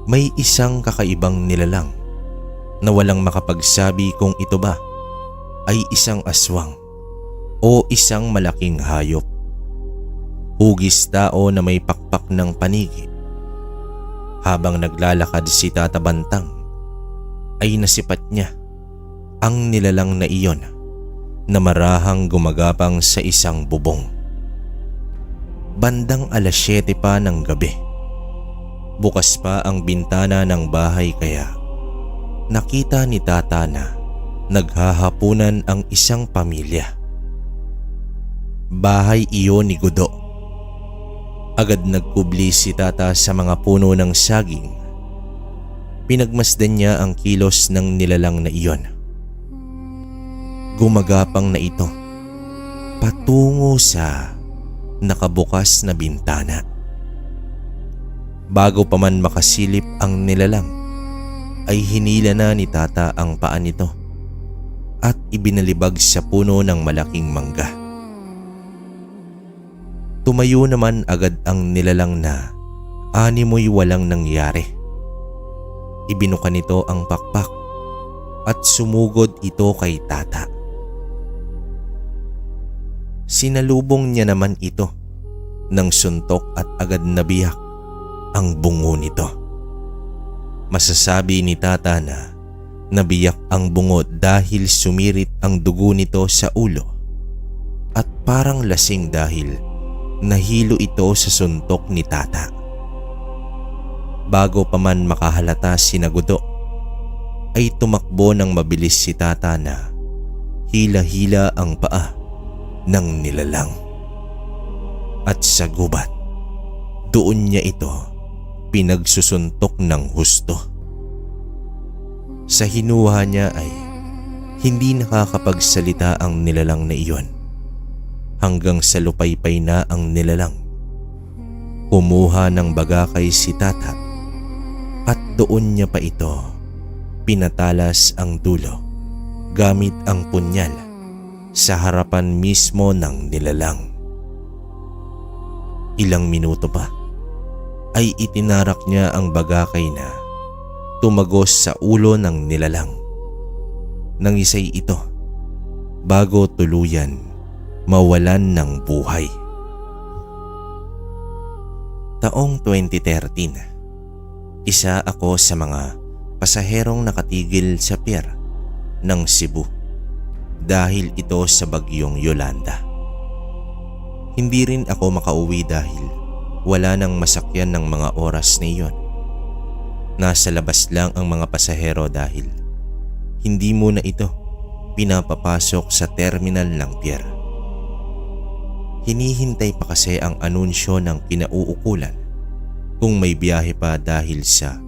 May isang kakaibang nilalang na walang makapagsabi kung ito ba ay isang aswang o isang malaking hayop. Hugis tao na may pakpak ng panigi. Habang naglalakad si Tata Bantang ay nasipat niya ang nilalang na iyon na marahang gumagapang sa isang bubong. Bandang 7:00 pa ng gabi. Bukas pa ang bintana ng bahay kaya nakita ni Tata na naghahapunan ang isang pamilya. Bahay iyon ni Gudo. Agad nagkubli si Tata sa mga puno ng saging. Pinagmasdan niya ang kilos ng nilalang na iyon. Gumagapang na ito patungo sa nakabukas na bintana. Bago pa man makasilip ang nilalang ay hinila na ni Tata ang paa nito at ibinalibag sa puno ng malaking mangga. Tumayo naman agad ang nilalang na animoy walang nangyari. Ibinuka nito ang pakpak at sumugod ito kay Tata. Sinalubong niya naman ito ng suntok at agad nabiyak ang bungo nito. Masasabi ni Tata na nabiyak ang bungo dahil sumirit ang dugo nito sa ulo at parang lasing dahil nahilo ito sa suntok ni Tata. Bago pa man makahalata si Gudo ay tumakbo ng mabilis si Tata na hila-hila ang paa ng nilalang. At sa gubat, doon niya ito pinagsusuntok ng husto. Sa hinuha niya ay hindi nakakapagsalita ang nilalang na iyon hanggang sa lupaypay na ang nilalang. Kumuha ng bagakay si Tata at doon niya pa ito pinatalas ang dulo gamit ang punyal sa harapan mismo ng nilalang. Ilang minuto pa ay itinarak niya ang bagakay na tumagos sa ulo ng nilalang. Nangisay ito bago tuluyan mawalan ng buhay. Taong 2013, isa ako sa mga pasaherong nakatigil sa pier ng Cebu dahil ito sa bagyong Yolanda. Hindi rin ako makauwi dahil wala nang masakyan ng mga oras na iyon. Nasa labas lang ang mga pasahero dahil hindi muna ito pinapapasok sa terminal ng pier. Hinihintay pa kasi ang anunsyo ng kinauukulan kung may biyahe pa dahil sa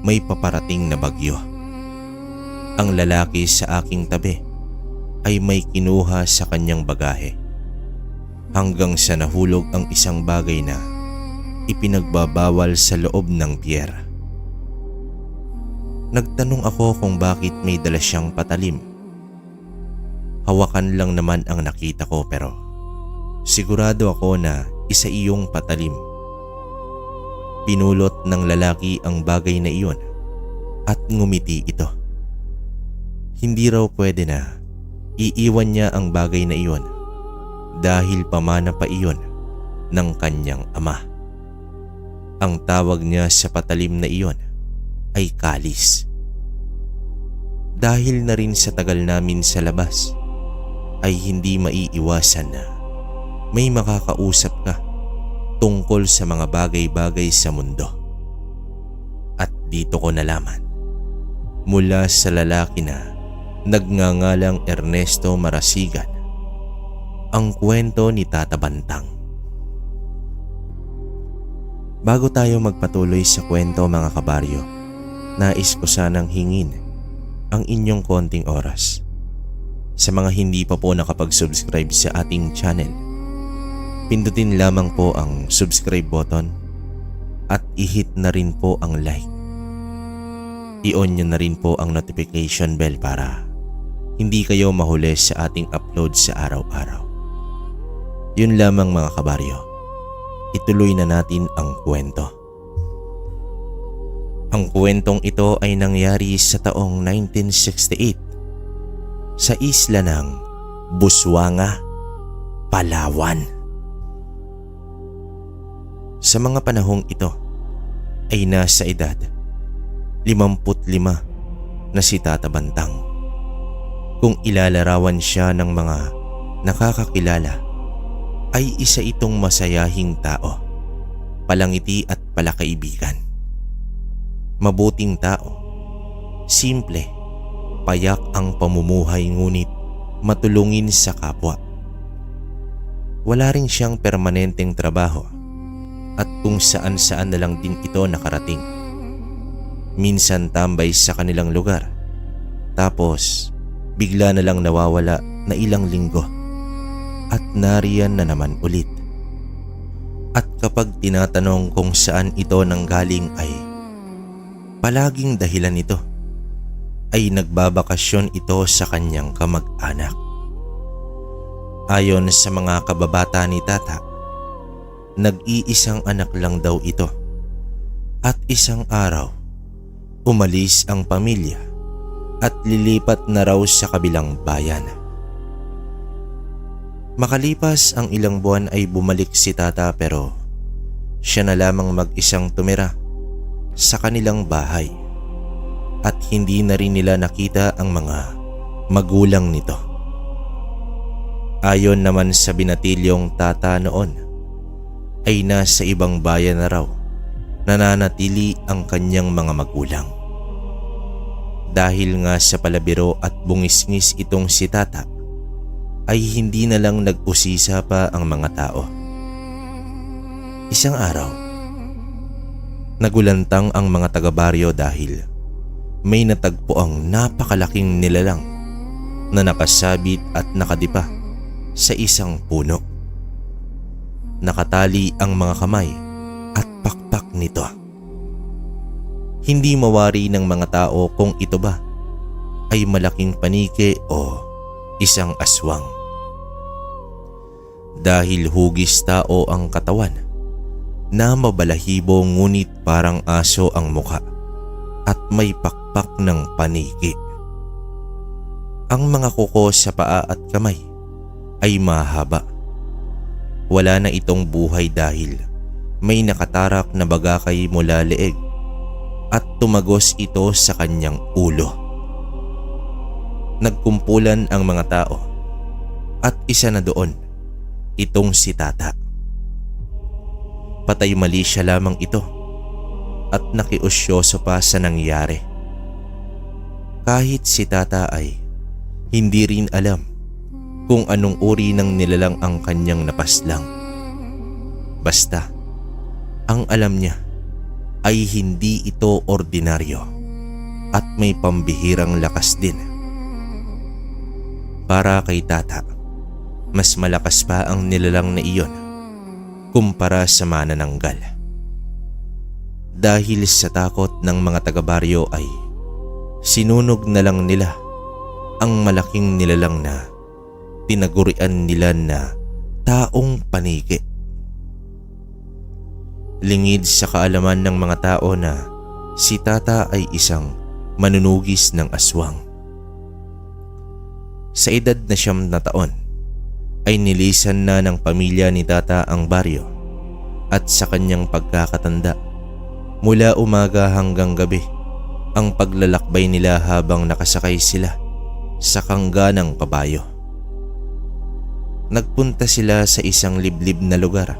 may paparating na bagyo. Ang lalaki sa aking tabi ay may kinuha sa kanyang bagahe hanggang sa nahulog ang isang bagay na ipinagbabawal sa loob ng pier. Nagtanong ako kung bakit may dala siyang patalim. Hawakan lang naman ang nakita ko pero sigurado ako na isa iyong patalim. Pinulot ng lalaki ang bagay na iyon at ngumiti ito. Hindi raw pwede na iiwan niya ang bagay na iyon dahil pamana pa iyon ng kanyang ama. Ang tawag niya sa patalim na iyon ay kalis. Dahil na rin sa tagal namin sa labas ay hindi maiiwasan na may makakausap ka tungkol sa mga bagay-bagay sa mundo. At dito ko nalaman mula sa lalaki na nagngangalang Ernesto Marasigan ang kwento ni Tata Bantang. Bago tayo magpatuloy sa kwento mga kabaryo, nais ko sanang hingin ang inyong konting oras. Sa mga hindi pa po nakapag-subscribe sa ating channel, pindutin lamang po ang subscribe button at i-hit na rin po ang like. I-on nyo na rin po ang notification bell para hindi kayo mahuli sa ating upload sa araw-araw. Yun lamang mga kabaryo. Ituloy na natin ang kwento. Ang kwentong ito ay nangyari sa taong 1968 sa isla ng Busuanga, Palawan. Sa mga panahong ito ay nasa edad 55 na si Tata Bantang. Kung ilalarawan siya ng mga nakakakilala ay isa itong masayahing tao, palangiti at palakaibigan. Mabuting tao, simple, payak ang pamumuhay ngunit matulungin sa kapwa. Wala rin siyang permanenteng trabaho at kung saan-saan na lang din ito nakarating. Minsan tambay sa kanilang lugar, tapos bigla na lang nawawala na ilang linggo at nariyan na naman ulit. At kapag tinatanong kung saan ito nanggaling ay palaging dahilan nito ay nagbabakasyon ito sa kanyang kamag-anak. Ayon sa mga kababata ni Tata, nag-iisang anak lang daw ito at isang araw umalis ang pamilya at lilipat na raw sa kabilang bayan. Makalipas ang ilang buwan ay bumalik si Tata pero siya na lamang mag-isang tumira sa kanilang bahay at hindi na rin nila nakita ang mga magulang nito. Ayon naman sa binatilyong Tata noon ay nasa ibang bayan na raw nananatili ang kanyang mga magulang. Dahil nga sa palabiro at bungisngis itong si Tata ay hindi na lang nag-usisa pa ang mga tao. Isang araw, nagulantang ang mga taga-baryo dahil may natagpo ang napakalaking nilalang na nakasabit at nakadipa sa isang puno. Nakatali ang mga kamay at pakpak nito. Hindi mawari ng mga tao kung ito ba ay malaking panike o isang aswang. Dahil hugis tao ang katawan na mabalahibo ngunit parang aso ang mukha at may pakpak ng paniki. Ang mga kuko sa paa at kamay ay mahaba. Wala na itong buhay dahil may nakatarak na bagakay mula leeg at tumagos ito sa kanyang ulo. Nagkumpulan ang mga tao at isa na doon, itong si Tata. Patay mali siya lamang ito at nakiusyoso pa sa nangyari. Kahit si Tata ay hindi rin alam kung anong uri ng nilalang ang kanyang napaslang. Basta, ang alam niya ay hindi ito ordinaryo at may pambihirang lakas din. Para kay Tata, mas malakas pa ang nilalang na iyon kumpara sa manananggal. Dahil sa takot ng mga taga-baryo ay sinunog na lang nila ang malaking nilalang na tinagurian nila na taong paniki. Lingid sa kaalaman ng mga tao na si Tata ay isang manunugis ng aswang. Sa edad na 9 na taon ay nilisan na ng pamilya ni Tata ang baryo at sa kanyang pagkakatanda mula umaga hanggang gabi ang paglalakbay nila habang nakasakay sila sa kangganang kabayo. Nagpunta sila sa isang liblib na lugar.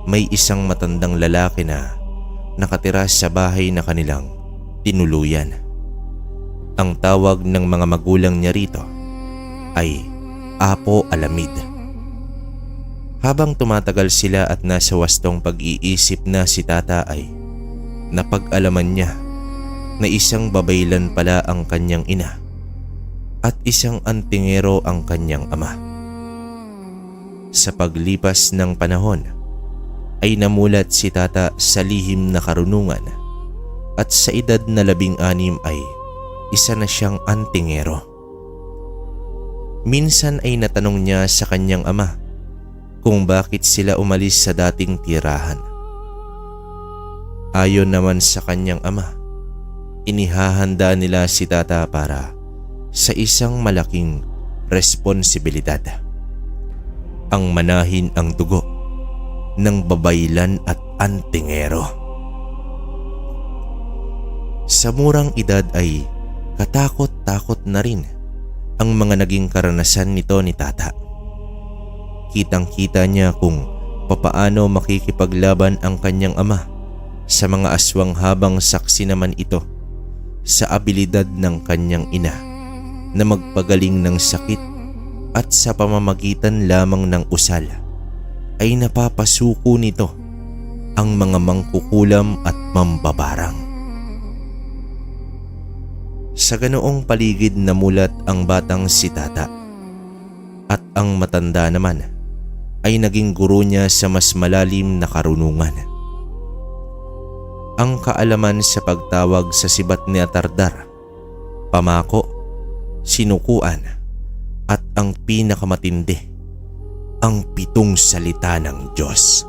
May isang matandang lalaki na nakatira sa bahay na kanilang tinuluyan. Ang tawag ng mga magulang niya rito ay Apo Alamid. Habang tumatagal sila at nasa wastong pag-iisip na si Tata ay napag-alaman niya na isang babaylan pala ang kanyang ina at isang antingero ang kanyang ama. Sa paglipas ng panahon ay namulat si Tata sa lihim na karunungan at sa edad na 16 ay isa na siyang antingero. Minsan ay natanong niya sa kanyang ama kung bakit sila umalis sa dating tirahan. Ayon naman sa kanyang ama Inihahanda nila si Tata para sa isang malaking responsibilidad. Ang manahin ang dugo ng babaylan at antingero. Sa murang edad ay katakot-takot na rin ang mga naging karanasan nito ni Tata. Kitang-kita niya kung papaano makikipaglaban ang kanyang ama sa mga aswang habang saksi naman ito sa abilidad ng kanyang ina na magpagaling ng sakit at sa pamamagitan lamang ng usal ay napapasuko nito ang mga mangkukulam at mambabarang. Sa ganoong paligid namulat ang batang si Tata at ang matanda naman ay naging guro niya sa mas malalim na karunungan. Ang kaalaman sa pagtawag sa sibat ni Atardar, pamako, sinukuan at ang pinakamatindi, ang 7 salita ng Diyos.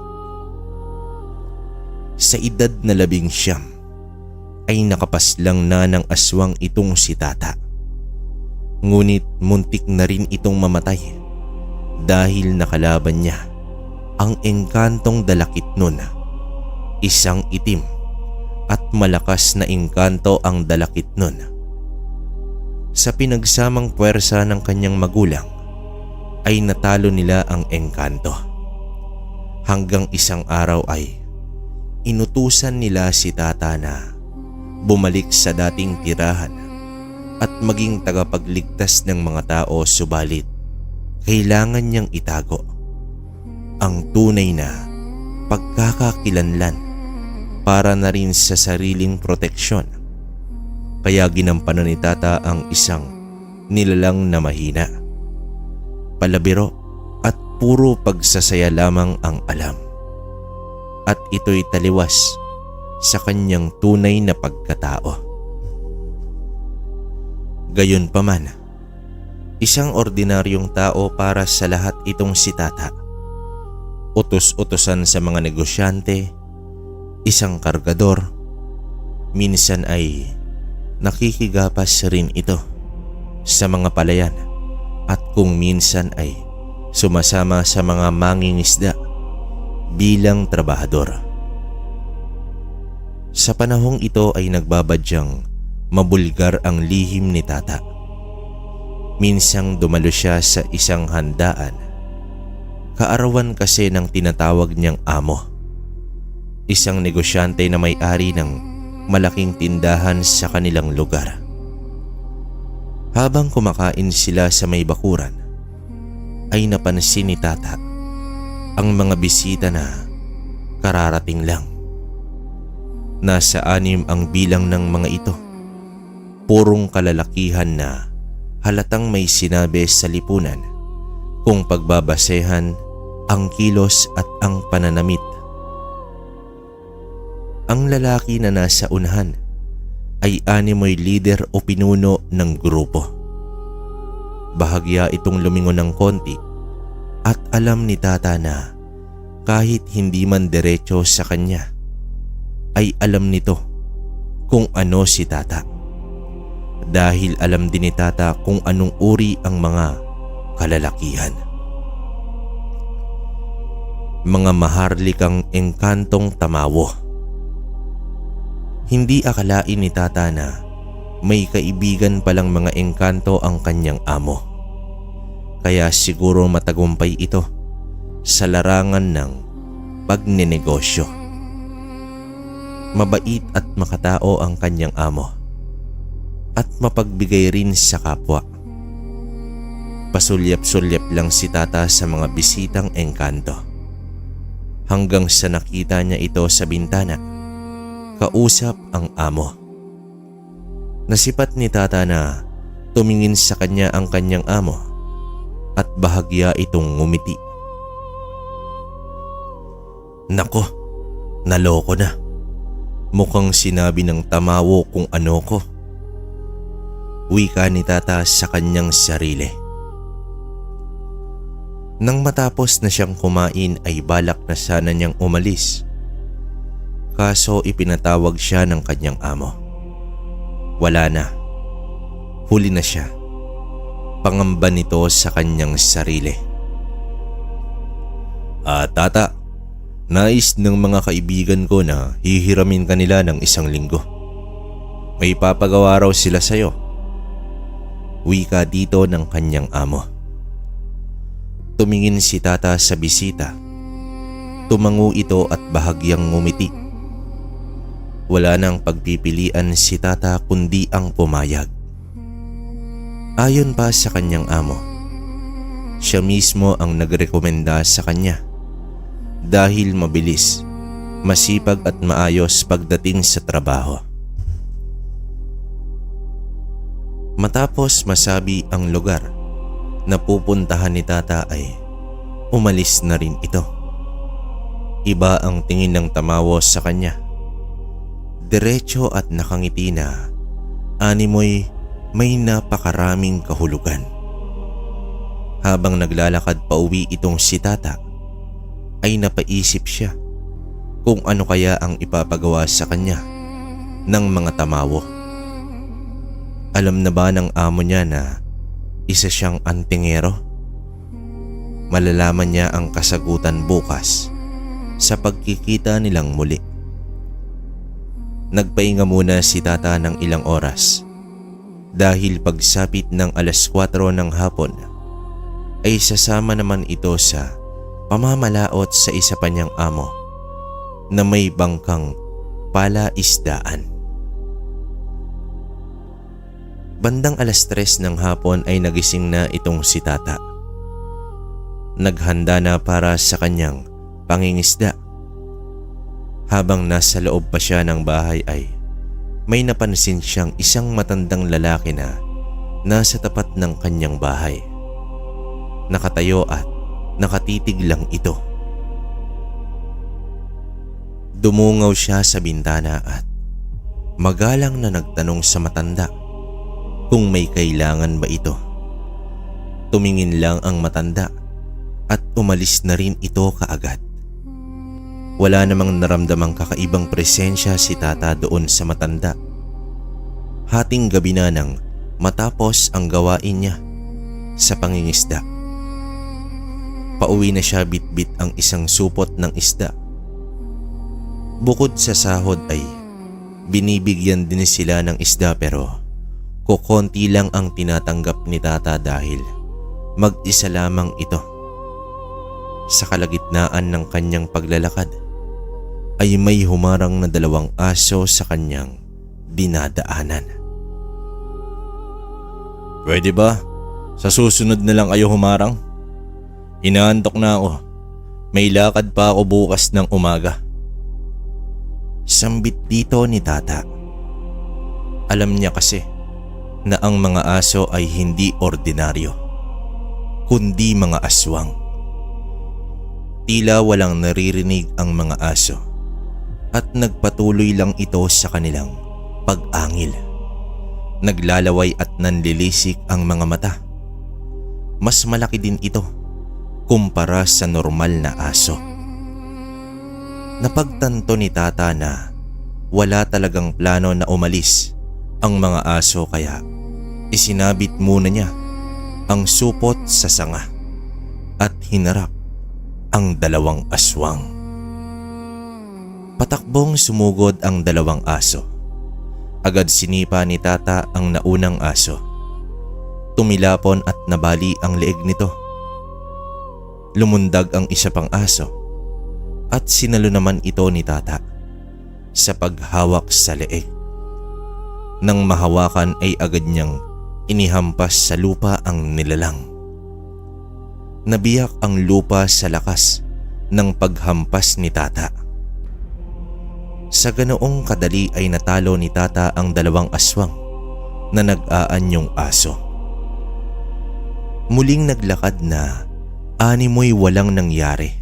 Sa edad na 19 ay nakapaslang na ng aswang itong si Tata. Ngunit muntik na rin itong mamatay dahil nakalaban niya ang engkantong dalakit nun. Isang itim at malakas na engkanto ang dalakit nun. Sa pinagsamang puwersa ng kanyang magulang ay natalo nila ang engkanto. Hanggang isang araw ay inutusan nila si Tata na bumalik sa dating tirahan at maging tagapagligtas ng mga tao, subalit kailangan niyang itago ang tunay na pagkakakilanlan para na rin sa sariling proteksyon. Kaya ginampanan ni Tata ang isang nilalang na mahina, palabiro at puro pagsasaya lamang ang alam. At ito'y taliwas sa kanyang tunay na pagkatao. Gayunpaman, isang ordinaryong tao para sa lahat itong si Tata. Utos-utosan sa mga negosyante, isang kargador, minsan ay nakikigapas rin ito sa mga palayan at kung minsan ay sumasama sa mga mangingisda bilang trabahador. Sa panahong ito ay nagbabadyang mabulgar ang lihim ni Tata. Minsang dumalo siya sa isang handaan, kaarawan kasi ng tinatawag niyang amo, isang negosyante na may-ari ng malaking tindahan sa kanilang lugar. Habang kumakain sila sa may bakuran, ay napansin ni Tata ang mga bisita na kararating lang. Nasa 6 ang bilang ng mga ito. Purong kalalakihan na halatang may sinabi sa lipunan kung pagbabasehan ang kilos at ang pananamit. Ang lalaki na nasa unahan ay animoy leader o pinuno ng grupo. Bahagya itong lumingon ng konti at alam ni Tata na kahit hindi man diretso sa kanya, ay alam nito kung ano si Tata. Dahil alam din ni Tata kung anong uri ang mga kalalakihan. Mga maharlikang engkantong tamawo. Hindi akalain ni Tata na may kaibigan palang mga engkanto ang kanyang amo. Kaya siguro matagumpay ito sa larangan ng pagnenegosyo. Mabait at makatao ang kanyang amo at mapagbigay rin sa kapwa. Pasulyap-sulyap lang si Tata sa mga bisitang engkanto. Hanggang sa nakita niya ito sa bintana, kausap ang amo. Nasipat ni Tata na tumingin sa kanya ang kanyang amo at bahagya itong ngumiti. Nako, naloko na. Mukhang sinabi ng tamawo kung ano ko. Wika ni Tata sa kanyang sarili. Nang matapos na siyang kumain ay balak na sana niyang umalis. Kaso ipinatawag siya ng kanyang amo. Wala na. Huli na siya. Pangamba nito sa kanyang sarili. Tata, nais ng mga kaibigan ko na hihiramin kanila ng 1 linggo. May papagawa raw sila sa'yo. Wika dito ng kanyang amo. Tumingin si tata sa bisita. Tumango ito at bahagyang ngumiti. Wala nang pagpipilian si tata kundi ang pumayag. Ayon pa sa kanyang amo, siya mismo ang nagrekomenda sa kanya dahil mabilis, masipag at maayos pagdating sa trabaho. Matapos masabi ang lugar na pupuntahan ni tata ay umalis na rin ito. Iba ang tingin ng tamawo sa kanya. Diretso at nakangiti na animoy may napakaraming kahulugan. Habang naglalakad pauwi itong si tata, ay napaisip siya kung ano kaya ang ipapagawa sa kanya ng mga tamawo. Alam na ba ng amo niya na isa siyang antingero? Malalaman niya ang kasagutan bukas sa pagkikita nilang muli. Nagpahinga muna si tata ng ilang oras dahil pagsapit ng 4:00 ng hapon ay sasama naman ito sa pamamalaot sa isa pa niyang amo na may bangkang palaisdaan. Bandang 3:00 ng hapon ay nagising na itong si tata. Naghanda na para sa kanyang pangingisda. Habang nasa loob pa siya ng bahay ay may napansin siyang isang matandang lalaki na nasa tapat ng kanyang bahay. Nakatayo at nakatitig lang ito. Dumungaw siya sa bintana at magalang na nagtanong sa matanda kung may kailangan ba ito. Tumingin lang ang matanda at umalis na rin ito kaagad. Wala namang naramdamang kakaibang presensya si tata doon sa matanda. Hating gabi na nang matapos ang gawain niya sa pangingisda. Pauwi na siya bitbit ang isang supot ng isda. Bukod sa sahod ay binibigyan din sila ng isda pero kukonti lang ang tinatanggap ni tata dahil mag-isa lamang ito. Sa kalagitnaan ng kanyang paglalakad ay may humarang na 2 aso sa kanyang dinadaanan. Pwede ba? Sa susunod na lang kayo humarang? Inaantok na ako. May lakad pa ako bukas ng umaga. Sambit dito ni tata. Alam niya kasi na ang mga aso ay hindi ordinaryo, kundi mga aswang. Tila walang naririnig ang mga aso at nagpatuloy lang ito sa kanilang pag-angil. Naglalaway at nanlilisik ang mga mata. Mas malaki din ito kumpara sa normal na aso. Napagtanto ni tata na wala talagang plano na umalis ang mga aso kaya isinabit muna niya ang supot sa sanga at hinarap ang 2 aswang. Patakbong sumugod ang 2 aso. Agad sinipa ni tata ang naunang aso. Tumilapon at nabali ang leeg nito. Lumundag ang isa pang aso at sinalo naman ito ni tata sa paghawak sa leeg. Nang mahawakan ay agad niyang inihampas sa lupa ang nilalang. Nabiyak ang lupa sa lakas ng paghampas ni tata. Sa ganoong kadali ay natalo ni tata ang 2 aswang na nag-aanyong aso. Muling naglakad na animoy walang nangyari.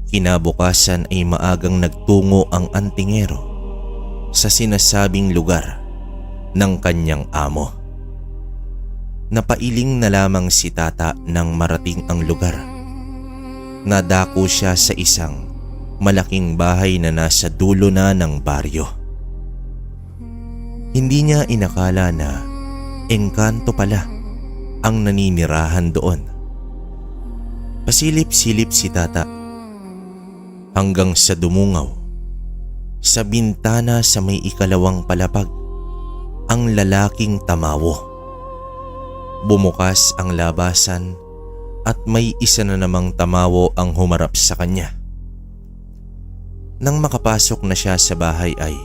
Kinabukasan ay maagang nagtungo ang antingero sa sinasabing lugar ng kanyang amo. Napailing na lamang si tata nang marating ang lugar. Nadako siya sa isang malaking bahay na nasa dulo na ng baryo. Hindi niya inakala na engkanto pala ang naninirahan doon. Pasilip-silip si Tata hanggang sa dumungaw sa bintana sa may ikalawang palapag ang lalaking tamawo. Bumukas ang labasan at may isa na namang tamawo ang humarap sa kanya. Nang makapasok na siya sa bahay ay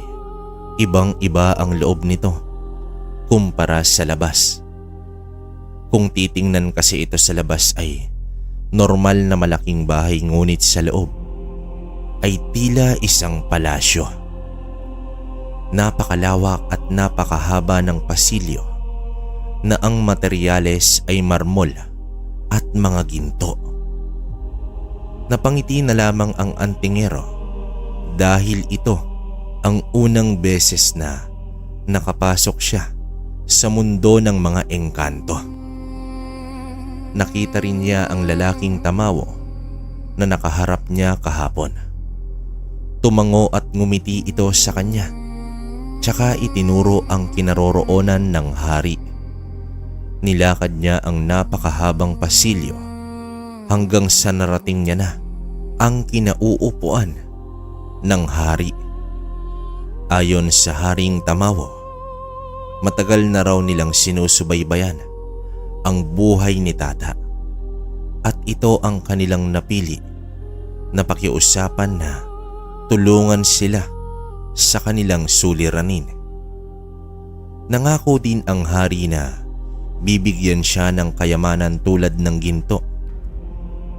ibang-iba ang loob nito kumpara sa labas. Kung titingnan kasi ito sa labas ay normal na malaking bahay, ngunit sa loob ay tila isang palasyo. Napakalawak at napakahaba ng pasilyo na ang materyales ay marmol at mga ginto. Napangiti na lamang ang antingero dahil ito ang unang beses na nakapasok siya sa mundo ng mga engkanto. Nakita rin niya ang lalaking tamawo na nakaharap niya kahapon. Tumango at ngumiti ito sa kanya, tsaka itinuro ang kinaroroonan ng hari. Nilakad niya ang napakahabang pasilyo hanggang sa narating niya na ang kinauupuan ng hari. Ayon sa Haring Tamawo, matagal na raw nilang sinusubaybayan ang buhay ni Tata at ito ang kanilang napili na pakiusapan na tulungan sila sa kanilang suliranin. Nangako din ang hari na bibigyan siya ng kayamanan tulad ng ginto.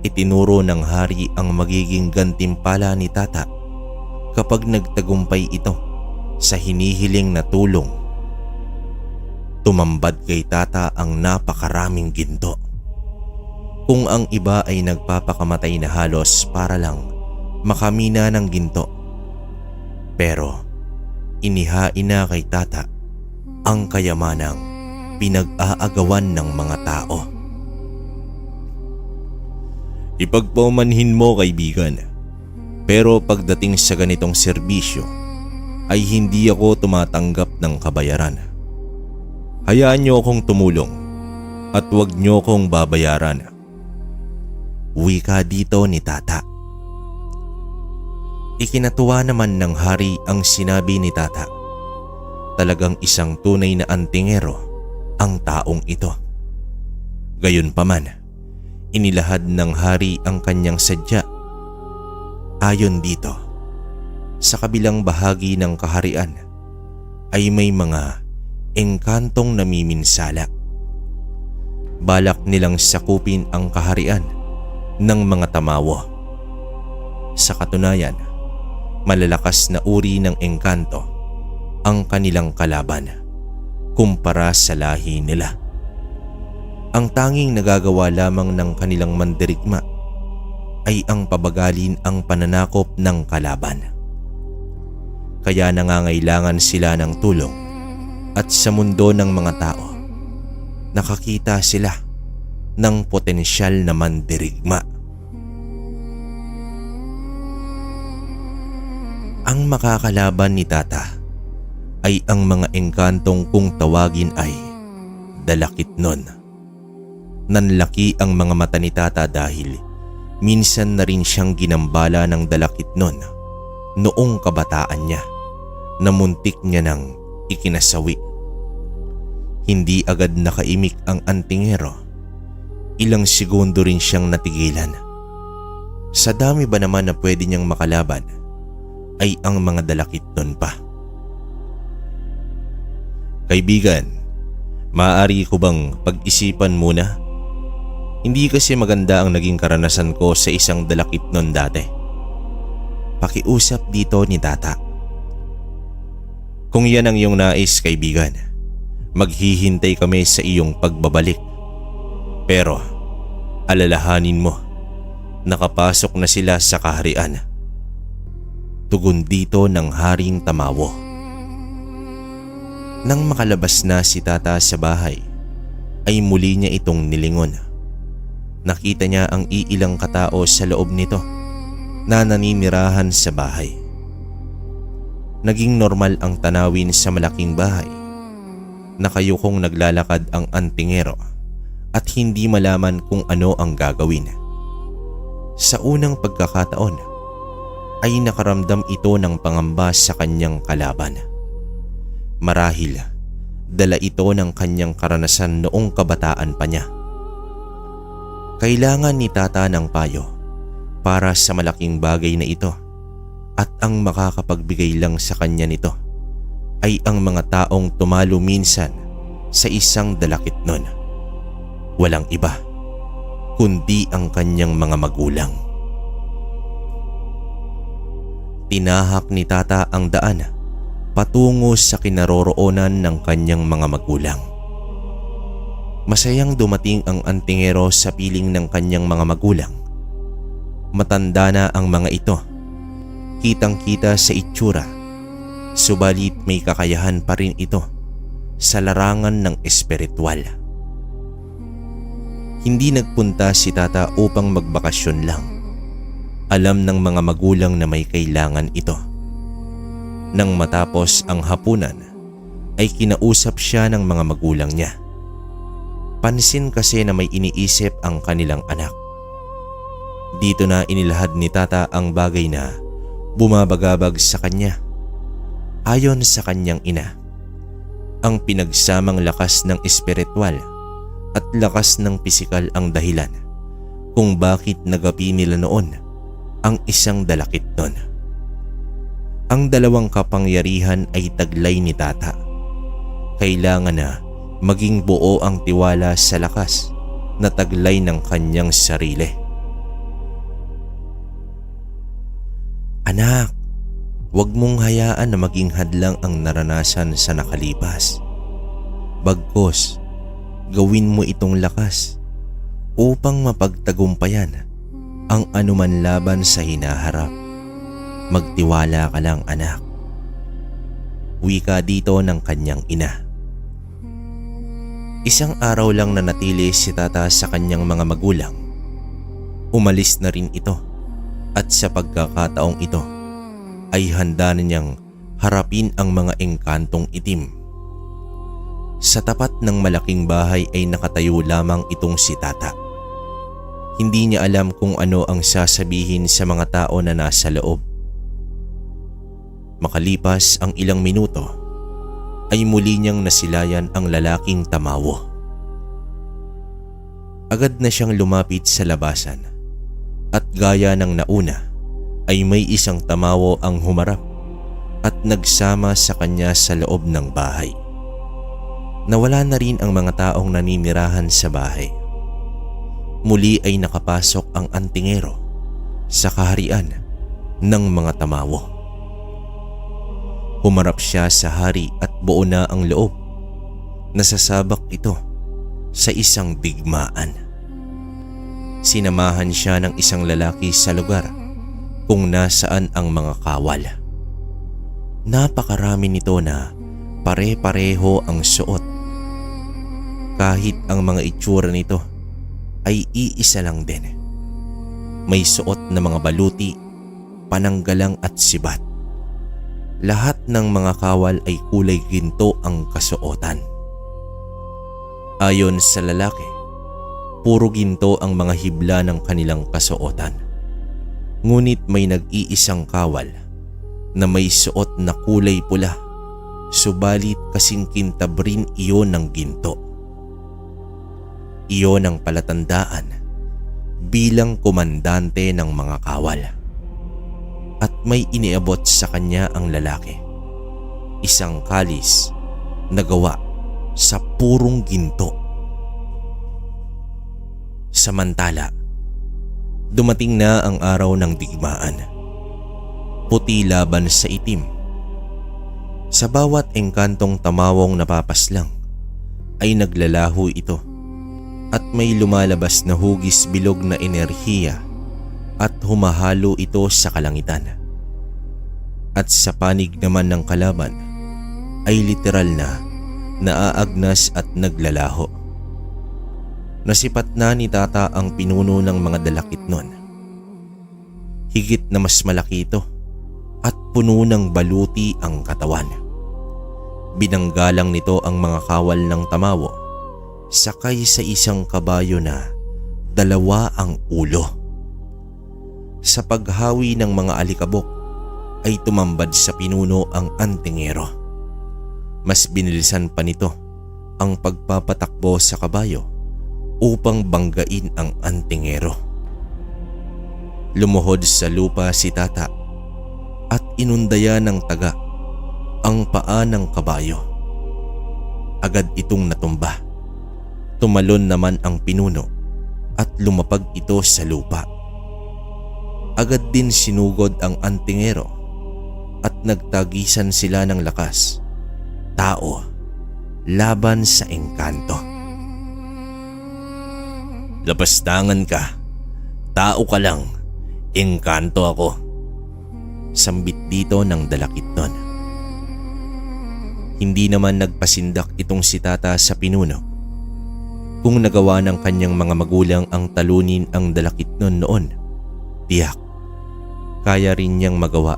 Itinuro ng hari ang magiging gantimpala ni Tata kapag nagtagumpay ito sa hinihiling na tulong. Tumambad kay Tata ang napakaraming ginto. Kung ang iba ay nagpapakamatay na halos para lang makamina ng ginto, pero inihain na kay Tata ang kayamanang pinag-aagawan ng mga tao. Ipagpaumanhin mo, kaibigan, pero pagdating sa ganitong serbisyo ay hindi ako tumatanggap ng kabayaran. Hayaan niyo akong tumulong at huwag niyo akong babayaran. Wika dito ni Tata. Ikinatuwa naman ng hari ang sinabi ni Tata. Talagang isang tunay na antingero ang taong ito. Gayunpaman, inilahad ng hari ang kanyang sadya. Ayon dito, sa kabilang bahagi ng kaharian ay may mga engkantong namiminsala. Balak nilang sakupin ang kaharian ng mga tamawo. Sa katunayan, malalakas na uri ng engkanto ang kanilang kalaban kumpara sa lahi nila. Ang tanging nagagawa lamang ng kanilang mandirigma ay ang pabagalin ang pananakop ng kalaban. Kaya nangangailangan sila ng tulong, at sa mundo ng mga tao, nakakita sila ng potensyal na mandirigma. Ang makakalaban ni Tata ay ang mga engkantong kung tawagin ay Dalakitnon. Nanlaki ang mga mata ni Tata dahil minsan na rin siyang ginambala ng Dalakitnon noong kabataan niya na muntik niya nang ikinasawi. Hindi agad nakaimik ang antingero. Ilang segundo rin siyang natigilan. Sa dami ba naman na pwede niyang makalaban ay ang mga Dalakitnon pa. Kaibigan, maaari ko bang pag-isipan muna? Hindi kasi maganda ang naging karanasan ko sa isang Dalakitnon dati. Pakiusap dito ni Tata. Kung yan ang iyong nais, kaibigan, maghihintay kami sa iyong pagbabalik. Pero alalahanin mo, nakapasok na sila sa kaharian. Tugon dito ng Haring Tamawo. Nang makalabas na si Tata sa bahay, ay muli niya itong nilingon. Nakita niya ang iilang katao sa loob nito na naninirahan sa bahay. naging normal ang tanawin sa malaking bahay. Nakayukong naglalakad ang antingero at hindi malaman kung ano ang gagawin. Sa unang pagkakataon ay nakaramdam ito ng pangamba sa kanyang kalaban. Marahil dala ito ng kanyang karanasan noong kabataan pa niya. Kailangan ni Tata ng payo para sa malaking bagay na ito, at ang makakapagbigay lang sa kanya nito ay ang mga taong tumalo minsan sa isang dalakit nun. Walang iba kundi ang kanyang mga magulang. Tinahak ni Tata ang daan patungo sa kinaroroonan ng kanyang mga magulang. Masayang dumating ang antingero sa piling ng kanyang mga magulang. Matanda na ang mga ito, kitang-kita sa itsura, subalit may kakayahan pa rin ito sa larangan ng espiritual. Hindi nagpunta si Tata upang magbakasyon lang. Alam ng mga magulang na may kailangan ito. Nang matapos ang hapunan, ay kinausap siya ng mga magulang niya. Pansin kasi na may iniisip ang kanilang anak. Dito na inilahad ni Tata ang bagay na bumabagabag sa kanya. Ayon sa kanyang ina, ang pinagsamang lakas ng espiritual at lakas ng pisikal ang dahilan kung bakit nagapi nila noon ang isang dalakit nun. Ang dalawang kapangyarihan ay taglay ni Tata. Kailangan na maging buo ang tiwala sa lakas na taglay ng kanyang sarili. Anak, huwag mong hayaan na maging hadlang ang naranasan sa nakalipas. Bagkus, gawin mo itong lakas upang mapagtagumpayan ang anuman laban sa hinaharap. Magtiwala ka lang, anak. Wika dito ng kanyang ina. Isang araw lang na natili si Tata sa kanyang mga magulang. Umalis na rin ito, at sa pagkakataong ito ay handa na niyang harapin ang mga engkantong itim. Sa tapat ng malaking bahay ay nakatayo lamang itong si Tata. Hindi niya alam kung ano ang sasabihin sa mga tao na nasa loob. Makalipas ang ilang minuto ay muli niyang nasilayan ang lalaking tamawo. Agad na siyang lumapit sa labasan at gaya ng nauna ay may isang tamawo ang humarap at nagsama sa kanya sa loob ng bahay. Nawala na rin ang mga taong naninirahan sa bahay. Muli ay nakapasok ang antingero sa kaharian ng mga tamawo. Humarap siya sa hari at buo na ang loob. Nasasabak ito sa isang digmaan. Sinamahan siya ng isang lalaki sa lugar kung nasaan ang mga kawal. Napakarami nito na pare-pareho ang suot. Kahit ang mga itsura nito ay iisa lang din. May suot na mga baluti, pananggalang at sibat. Lahat ng mga kawal ay kulay ginto ang kasuotan. Ayon sa lalaki, puro ginto ang mga hibla ng kanilang kasuotan. Ngunit may nag-iisang kawal na may suot na kulay pula, subalit kasing kintab rin iyon ng ginto. Iyon ang palatandaan bilang komandante ng mga kawal. At may iniabot sa kanya ang lalaki, isang kalis na gawa sa purong ginto. Samantala, dumating na ang araw ng digmaan. Puti laban sa itim. Sa bawat engkantong tamawong napapaslang ay naglalaho ito at may lumalabas na hugis bilog na enerhiya at humahalo ito sa kalangitan. At sa panig naman ng kalaban ay literal na naaagnas at naglalaho. Nasipat na ni Tata ang pinuno ng mga dalakit nun. Higit na mas malaki ito at puno ng baluti ang katawan. Binanggalang nito ang mga kawal ng tamawo, sakay sa isang kabayo na 2 ang ulo. Sa paghawi ng mga alikabok ay tumambad sa pinuno ang antingero. Mas binilisan pa nito ang pagpapatakbo sa kabayo upang banggain ang antingero. Lumuhod sa lupa si Tata at inundaya ng taga ang paa ng kabayo. Agad itong natumba. Tumalon naman ang pinuno at lumapag ito sa lupa. Agad din sinugod ang antingero at nagtagisan sila ng lakas. Tao laban sa engkanto. Lapastangan ka. Tao ka lang. Engkanto ako. Sambit dito ng dalakit nun. Hindi naman nagpasindak itong si Tata sa pinuno. Kung nagawa ng kanyang mga magulang ang talunin ang dalakit nun noon, tiyak, kaya rin niyang magawa.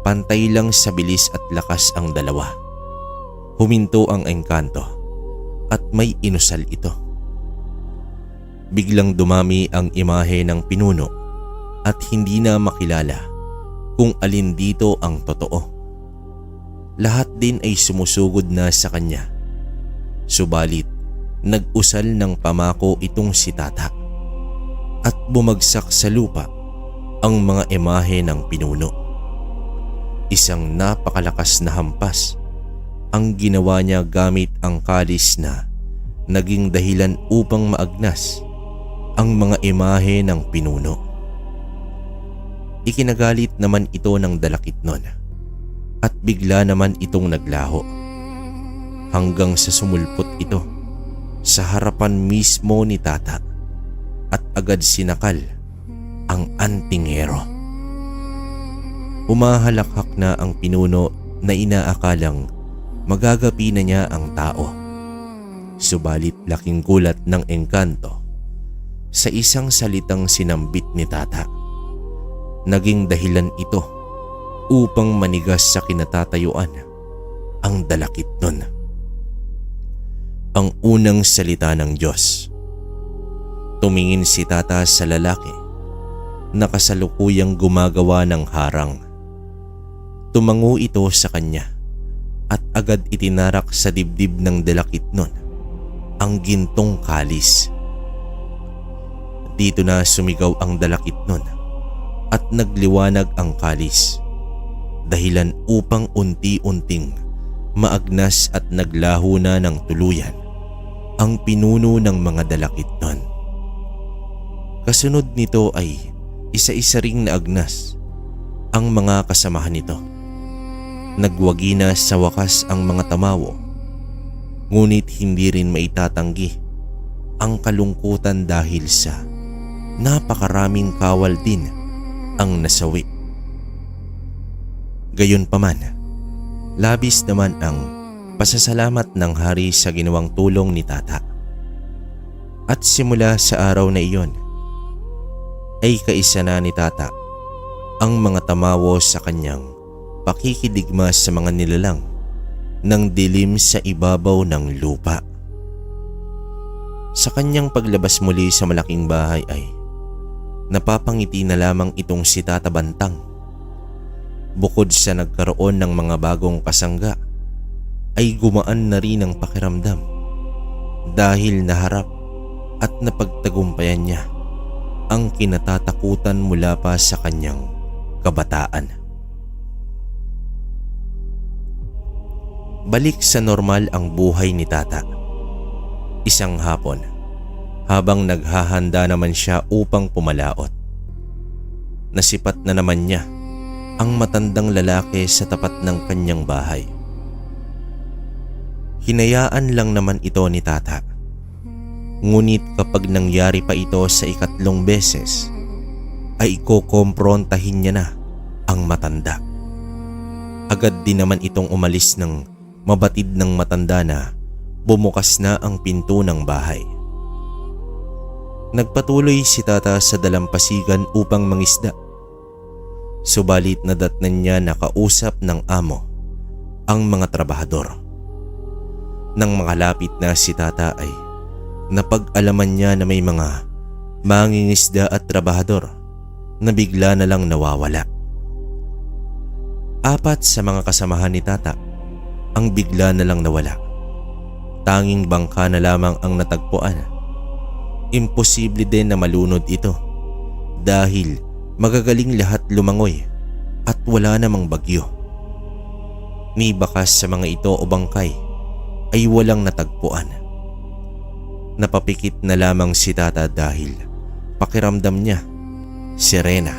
Pantay lang sa bilis at lakas ang dalawa. Huminto ang engkanto at may inusal ito. Biglang dumami ang imahe ng pinuno at hindi na makilala kung alin dito ang totoo. Lahat din ay sumusugod na sa kanya. Subalit, nag-usal ng pamako itong si Tata at bumagsak sa lupa ang mga imahe ng pinuno. Isang napakalakas na hampas ang ginawa niya gamit ang kalis na naging dahilan upang maagnas ang mga imahe ng pinuno. Ikinagalit naman ito ng dalakit nun at bigla naman itong naglaho hanggang sa sumulpot ito sa harapan mismo ni Tata at agad sinakal ang antingero. Humahalakhak na ang pinuno na inaakalang magagapi na niya ang tao. Subalit laking gulat ng engkanto sa isang salitang sinambit ni Tata. Naging dahilan ito upang manigas sa kinatatayuan ang dalakit nun. Ang unang salita ng Diyos. Tumingin si Tata sa lalaki na kasalukuyang gumagawa ng harang. Tumango ito sa kanya at agad itinarak sa dibdib ng dalakit nun ang gintong kalis. Dito na sumigaw ang dalakit nun at nagliwanag ang kalis, dahilan upang unti-unting maagnas at naglaho na ng tuluyan ang pinuno ng mga dalakit nun. Kasunod nito ay isa-isa ring naagnas ang mga kasamahan nito. Nagwagi na sa wakas ang mga tamawo, ngunit hindi rin maitatanggi ang kalungkutan dahil sa napakaraming kawal din ang nasawi. Gayunpaman, labis naman ang pasasalamat ng hari sa ginawang tulong ni Tata. At simula sa araw na iyon, ay kaisa na ni Tata ang mga tamawo sa kanyang pakikidigma sa mga nilalang ng dilim sa ibabaw ng lupa. Sa kanyang paglabas muli sa malaking bahay ay napapangiti na lamang itong si Tata Bantang. Bukod sa nagkaroon ng mga bagong kasangga, ay gumaan na rin ang pakiramdam dahil naharap at napagtagumpayan niya ang kinatatakutan mula pa sa kanyang kabataan. Balik sa normal ang buhay ni Tata. Isang hapon, habang naghahanda naman siya upang pumalaot, nasipat na naman niya ang matandang lalaki sa tapat ng kanyang bahay. Hinayaan lang naman ito ni Tata. Ngunit kapag nangyari pa ito sa 3 beses, ay ikokomprontahin niya na ang matanda. Agad din naman itong umalis ng mabatid ng matanda na bumukas na ang pinto ng bahay. Nagpatuloy si Tata sa dalampasigan upang mangisda. Subalit nadatnan niya na kausap ng amo ang mga trabahador. Nang makalapit na si Tata ay napag-alaman niya na may mga mangingisda at trabahador na bigla na lang nawawala. 4 sa mga kasamahan ni Tata ang bigla na lang nawala. Tanging bangka na lamang ang natagpuan. Imposible din na malunod ito dahil magagaling lahat lumangoy at wala namang bagyo. Ni bakas sa mga ito o bangkay ay walang natagpuan. Napapikit na lamang si Tata dahil pakiramdam niya sirena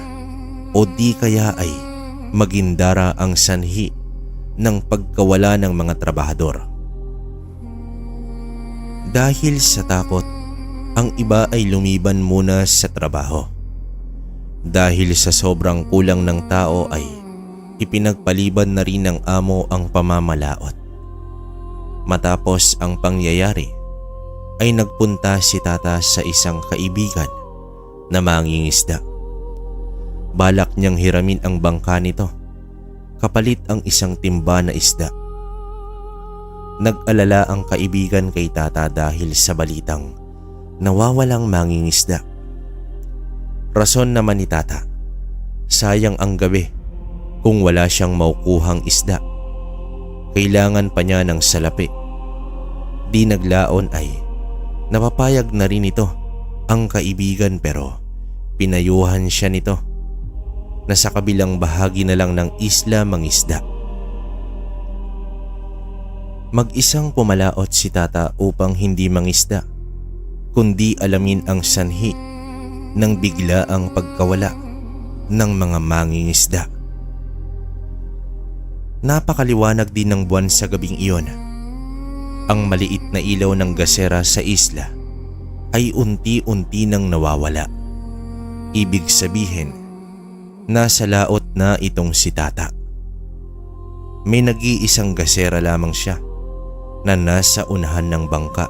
o di kaya ay magindara ang sanhi ng pagkawala ng mga trabahador. Dahil sa takot, ang iba ay lumiban muna sa trabaho. Dahil sa sobrang kulang ng tao ay ipinagpaliban na rin ng amo ang pamamalaot. Matapos ang pangyayari ay nagpunta si Tata sa isang kaibigan na mangingisda. Balak niyang hiramin ang bangka nito kapalit ang isang timba na isda. Nag-alala ang kaibigan kay Tata dahil sa balitang nawawalang mangingisda. Rason naman ni Tata, sayang ang gabi kung wala siyang maukuhang isda. Kailangan pa niya ng salapi. Di naglaon ay napapayag na rin ito ang kaibigan pero pinayuhan siya nito na sa kabilang bahagi na lang ng isla mangisda. Mag-isang pumalaot si Tata upang hindi mangisda, kundi alamin ang sanhi ng biglaang pagkawala ng mga mangingisda. Napakaliwanag din ng buwan sa gabing iyon. Ang maliit na ilaw ng gasera sa isla ay unti-unti nang nawawala. Ibig sabihin, nasa laot na itong si Tata. May nag-iisang gasera lamang siya na nasa unahan ng bangka.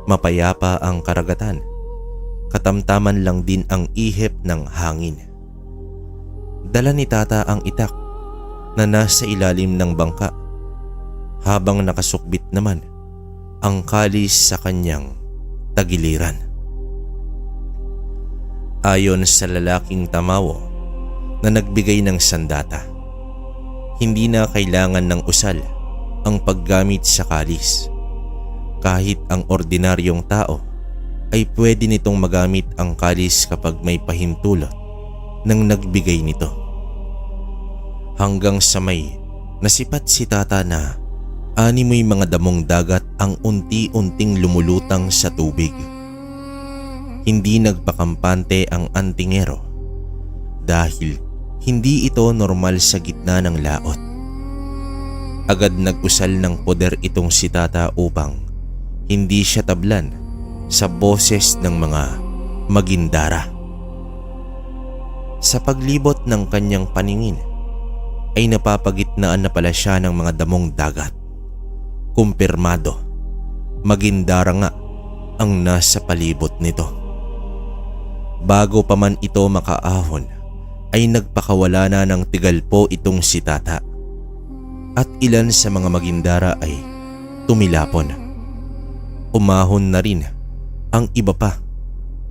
Mapayapa ang karagatan, katamtaman lang din ang ihip ng hangin. Dala ni Tata ang itak na nasa ilalim ng bangka habang nakasukbit naman ang kalis sa kanyang tagiliran. Ayon sa lalaking tamawo na nagbigay ng sandata, hindi na kailangan ng usal ang paggamit sa kalis. Kahit ang ordinaryong tao ay pwede nitong magamit ang kalis kapag may pahintulot ng nagbigay nito. Hanggang sa may nasipat si Tata na animoy mga damong dagat ang unti-unting lumulutang sa tubig. Hindi nagpakampante ang antingero dahil hindi ito normal sa gitna ng laot. Agad nag-usal ng poder itong si Tata upang hindi siya tablan sa boses ng mga magindara. Sa paglibot ng kanyang paningin ay napapagitnaan na pala siya ng mga damong dagat. Kumpirmado, magindara nga ang nasa palibot nito. Bago pa man ito makaahon ay nagpakawala na ng tigalpo itong si Tata. At ilan sa mga magindara ay tumilapon. Umahon na rin ang iba pa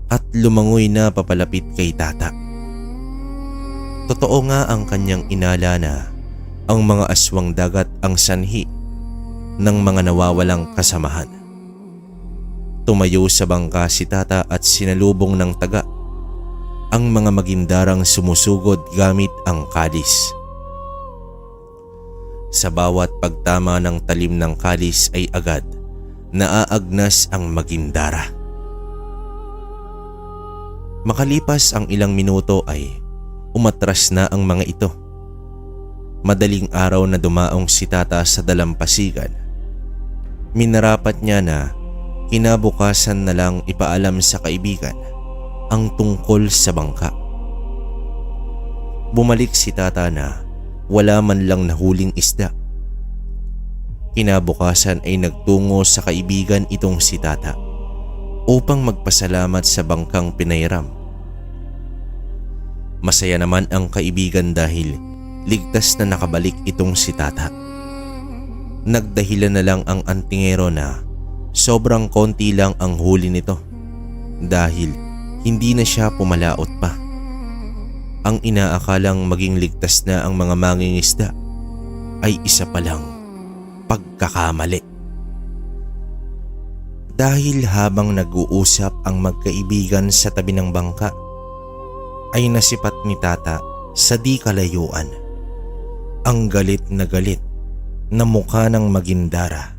at lumangoy na papalapit kay Tata. Totoo nga ang kanyang inala na ang mga aswang dagat ang sanhi ng mga nawawalang kasamahan. Tumayo sa bangka si Tata at sinalubong ng taga ang mga magindarang sumusugod gamit ang kalis. Sa bawat pagtama ng talim ng kalis ay agad naaagnas ang magindara. Makalipas ang ilang minuto ay umatras na ang mga ito. Madaling araw na dumaong si Tata sa dalampasigan. Minarapat niya na kinabukasan na lang ipaalam sa kaibigan ang tungkol sa bangka. Bumalik si Tata na wala man lang nahuling isda. Kinabukasan ay nagtungo sa kaibigan itong si Tata upang magpasalamat sa bangkang pinairam. Masaya naman ang kaibigan dahil ligtas na nakabalik itong si Tata. Nagdahilan na lang ang antingero na sobrang konti lang ang huli nito dahil hindi na siya pumalaot pa. Ang inaakalang maging ligtas na ang mga mangingisda ay isa palang pagkakamali. Dahil habang nag-uusap ang magkaibigan sa tabi ng bangka, ay nasipat ni Tata sa di kalayuan ang galit na mukha ng Magindara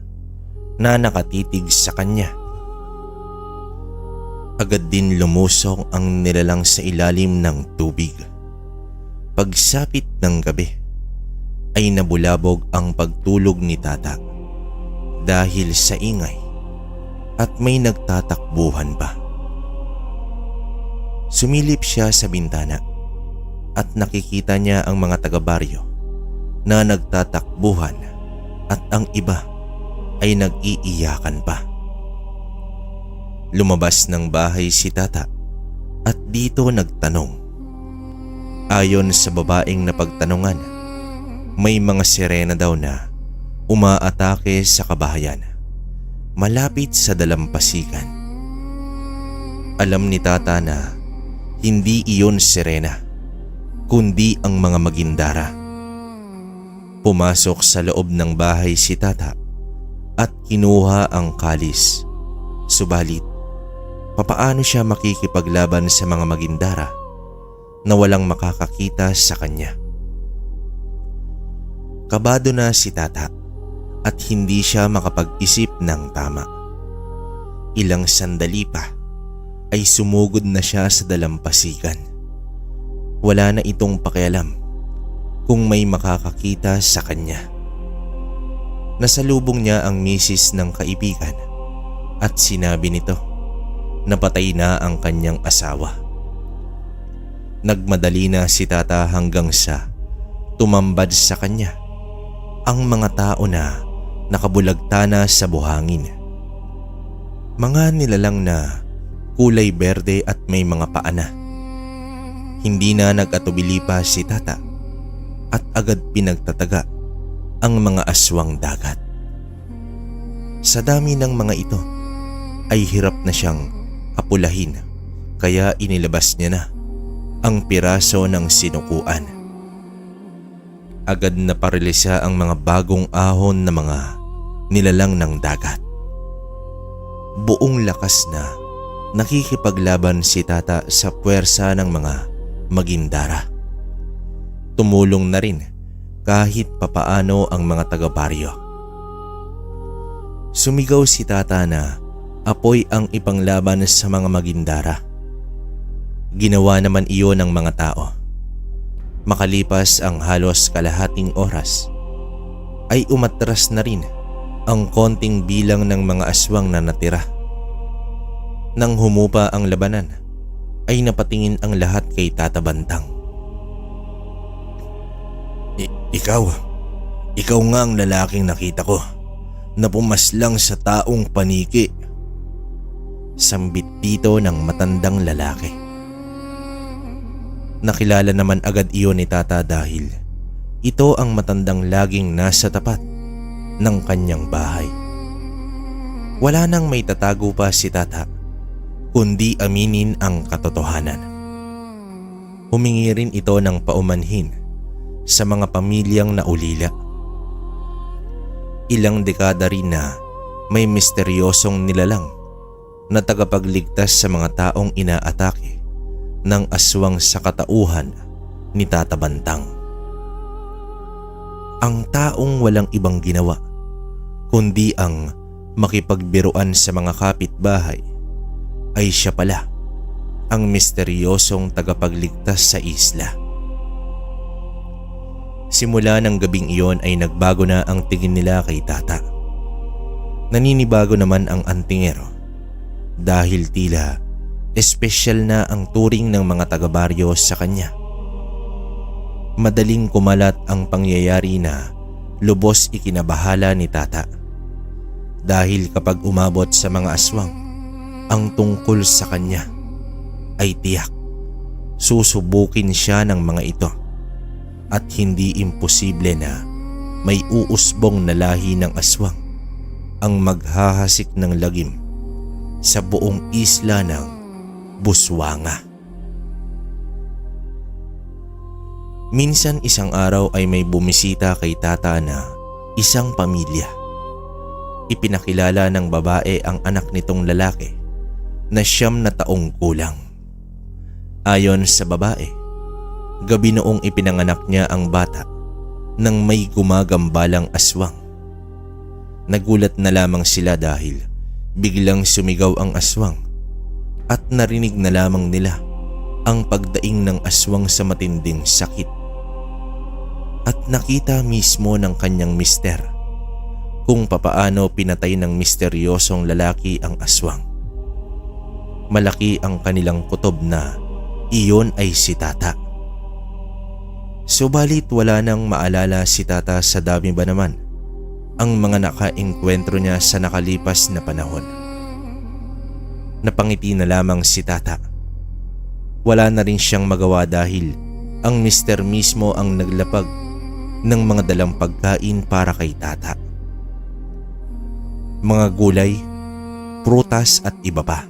na nakatitig sa kanya. Agad din lumusong ang nilalang sa ilalim ng tubig. Pagsapit ng gabi ay nabulabog ang pagtulog ni Tata dahil sa ingay at may nagtatakbuhan pa. Sumilip siya sa bintana at nakikita niya ang mga taga-baryo na nagtatakbuhan at ang iba ay nag-iiyakan pa. Lumabas ng bahay si Tata at dito nagtanong. Ayon sa babaeng napagtanungan, may mga sirena daw na umaatake sa kabahayan malapit sa dalampasigan. Alam ni Tata na hindi iyon sirena, kundi ang mga Magindara. Pumasok sa loob ng bahay si Tata at kinuha ang kalis. Subalit, papaano siya makikipaglaban sa mga Magindara na walang makakakita sa kanya? Kabado na si Tata at hindi siya makapag-isip ng tama. Ilang sandali pa ay sumugod na siya sa dalampasigan. Wala na itong pakialam kung may makakakita sa kanya. Nasalubong niya ang misis ng kaibigan at sinabi nito na patay na ang kanyang asawa. Nagmadali na si Tata hanggang sa tumambad sa kanya ang mga tao na nakabulagta na sa buhangin. Mga nilalang na kulay berde at may mga paa na. Hindi na nag-atubili pa si Tata at agad pinagtataga ang mga aswang dagat. Sa dami ng mga ito ay hirap na siyang apulahin kaya inilabas niya na ang piraso ng sinukuan. Agad na parilisa ang mga bagong ahon na mga nilalang ng dagat. Buong lakas na nakikipaglaban si Tata sa puwersa ng mga Magindara. Tumulong na rin kahit papaano ang mga taga-baryo. Sumigaw si Tata na apoy ang ipanglaban sa mga Magindara. Ginawa naman iyon ng mga tao. Makalipas ang halos kalahating oras, ay umatras na rin ang konting bilang ng mga aswang na natira. Nang humupa ang labanan, ay napatingin ang lahat kay Tata Bantang. Ikaw nga ang lalaking nakita ko na pumaslang sa taong paniki. Sambit dito ng matandang lalaki. Nakilala naman agad iyon ni Tata dahil ito ang matandang laging nasa tapat ng kanyang bahay. Wala nang may tatago pa si Tata kundi aminin ang katotohanan. Humingi rin ito ng paumanhin sa mga pamilyang naulila. Ilang dekada rin na may misteryosong nilalang na tagapagligtas sa mga taong inaatake ng aswang sa katauhan ni Tata Bantang. Ang taong walang ibang ginawa kundi ang makipagbiruan sa mga kapitbahay ay siya pala ang misteryosong tagapagligtas sa isla. Simula ng gabing iyon ay nagbago na ang tingin nila kay Tata. Naninibago naman ang antingero dahil tila espesyal na ang turing ng mga taga-baryo sa kanya. Madaling kumalat ang pangyayari na lubos ikinabahala ni Tata dahil kapag umabot sa mga aswang ang tungkol sa kanya ay tiyak susubukin siya ng mga ito at hindi imposible na may uusbong na lahi ng aswang ang maghahasik ng lagim sa buong isla ng Busuanga. Minsan isang araw ay may bumisita kay Tata na isang pamilya. Ipinakilala ng babae ang anak nitong lalaki na 9 na taong kulang. Ayon sa babae, gabi noong ipinanganak niya ang bata nang may gumagambalang aswang. Nagulat na lamang sila dahil biglang sumigaw ang aswang at narinig na lamang nila ang pagdaing ng aswang sa matinding sakit. At nakita mismo ng kanyang mister kung papaano pinatay ng misteryosong lalaki ang aswang. Malaki ang kanilang kutob na iyon ay si Tata. Subalit wala nang maalala si Tata sa dami ba naman ang mga nakaengkwentro niya sa nakalipas na panahon. Napangiti na lamang si Tata. Wala na rin siyang magawa dahil ang mister mismo ang naglapag ng mga dalang pagkain para kay Tata. Mga gulay, prutas at iba pa.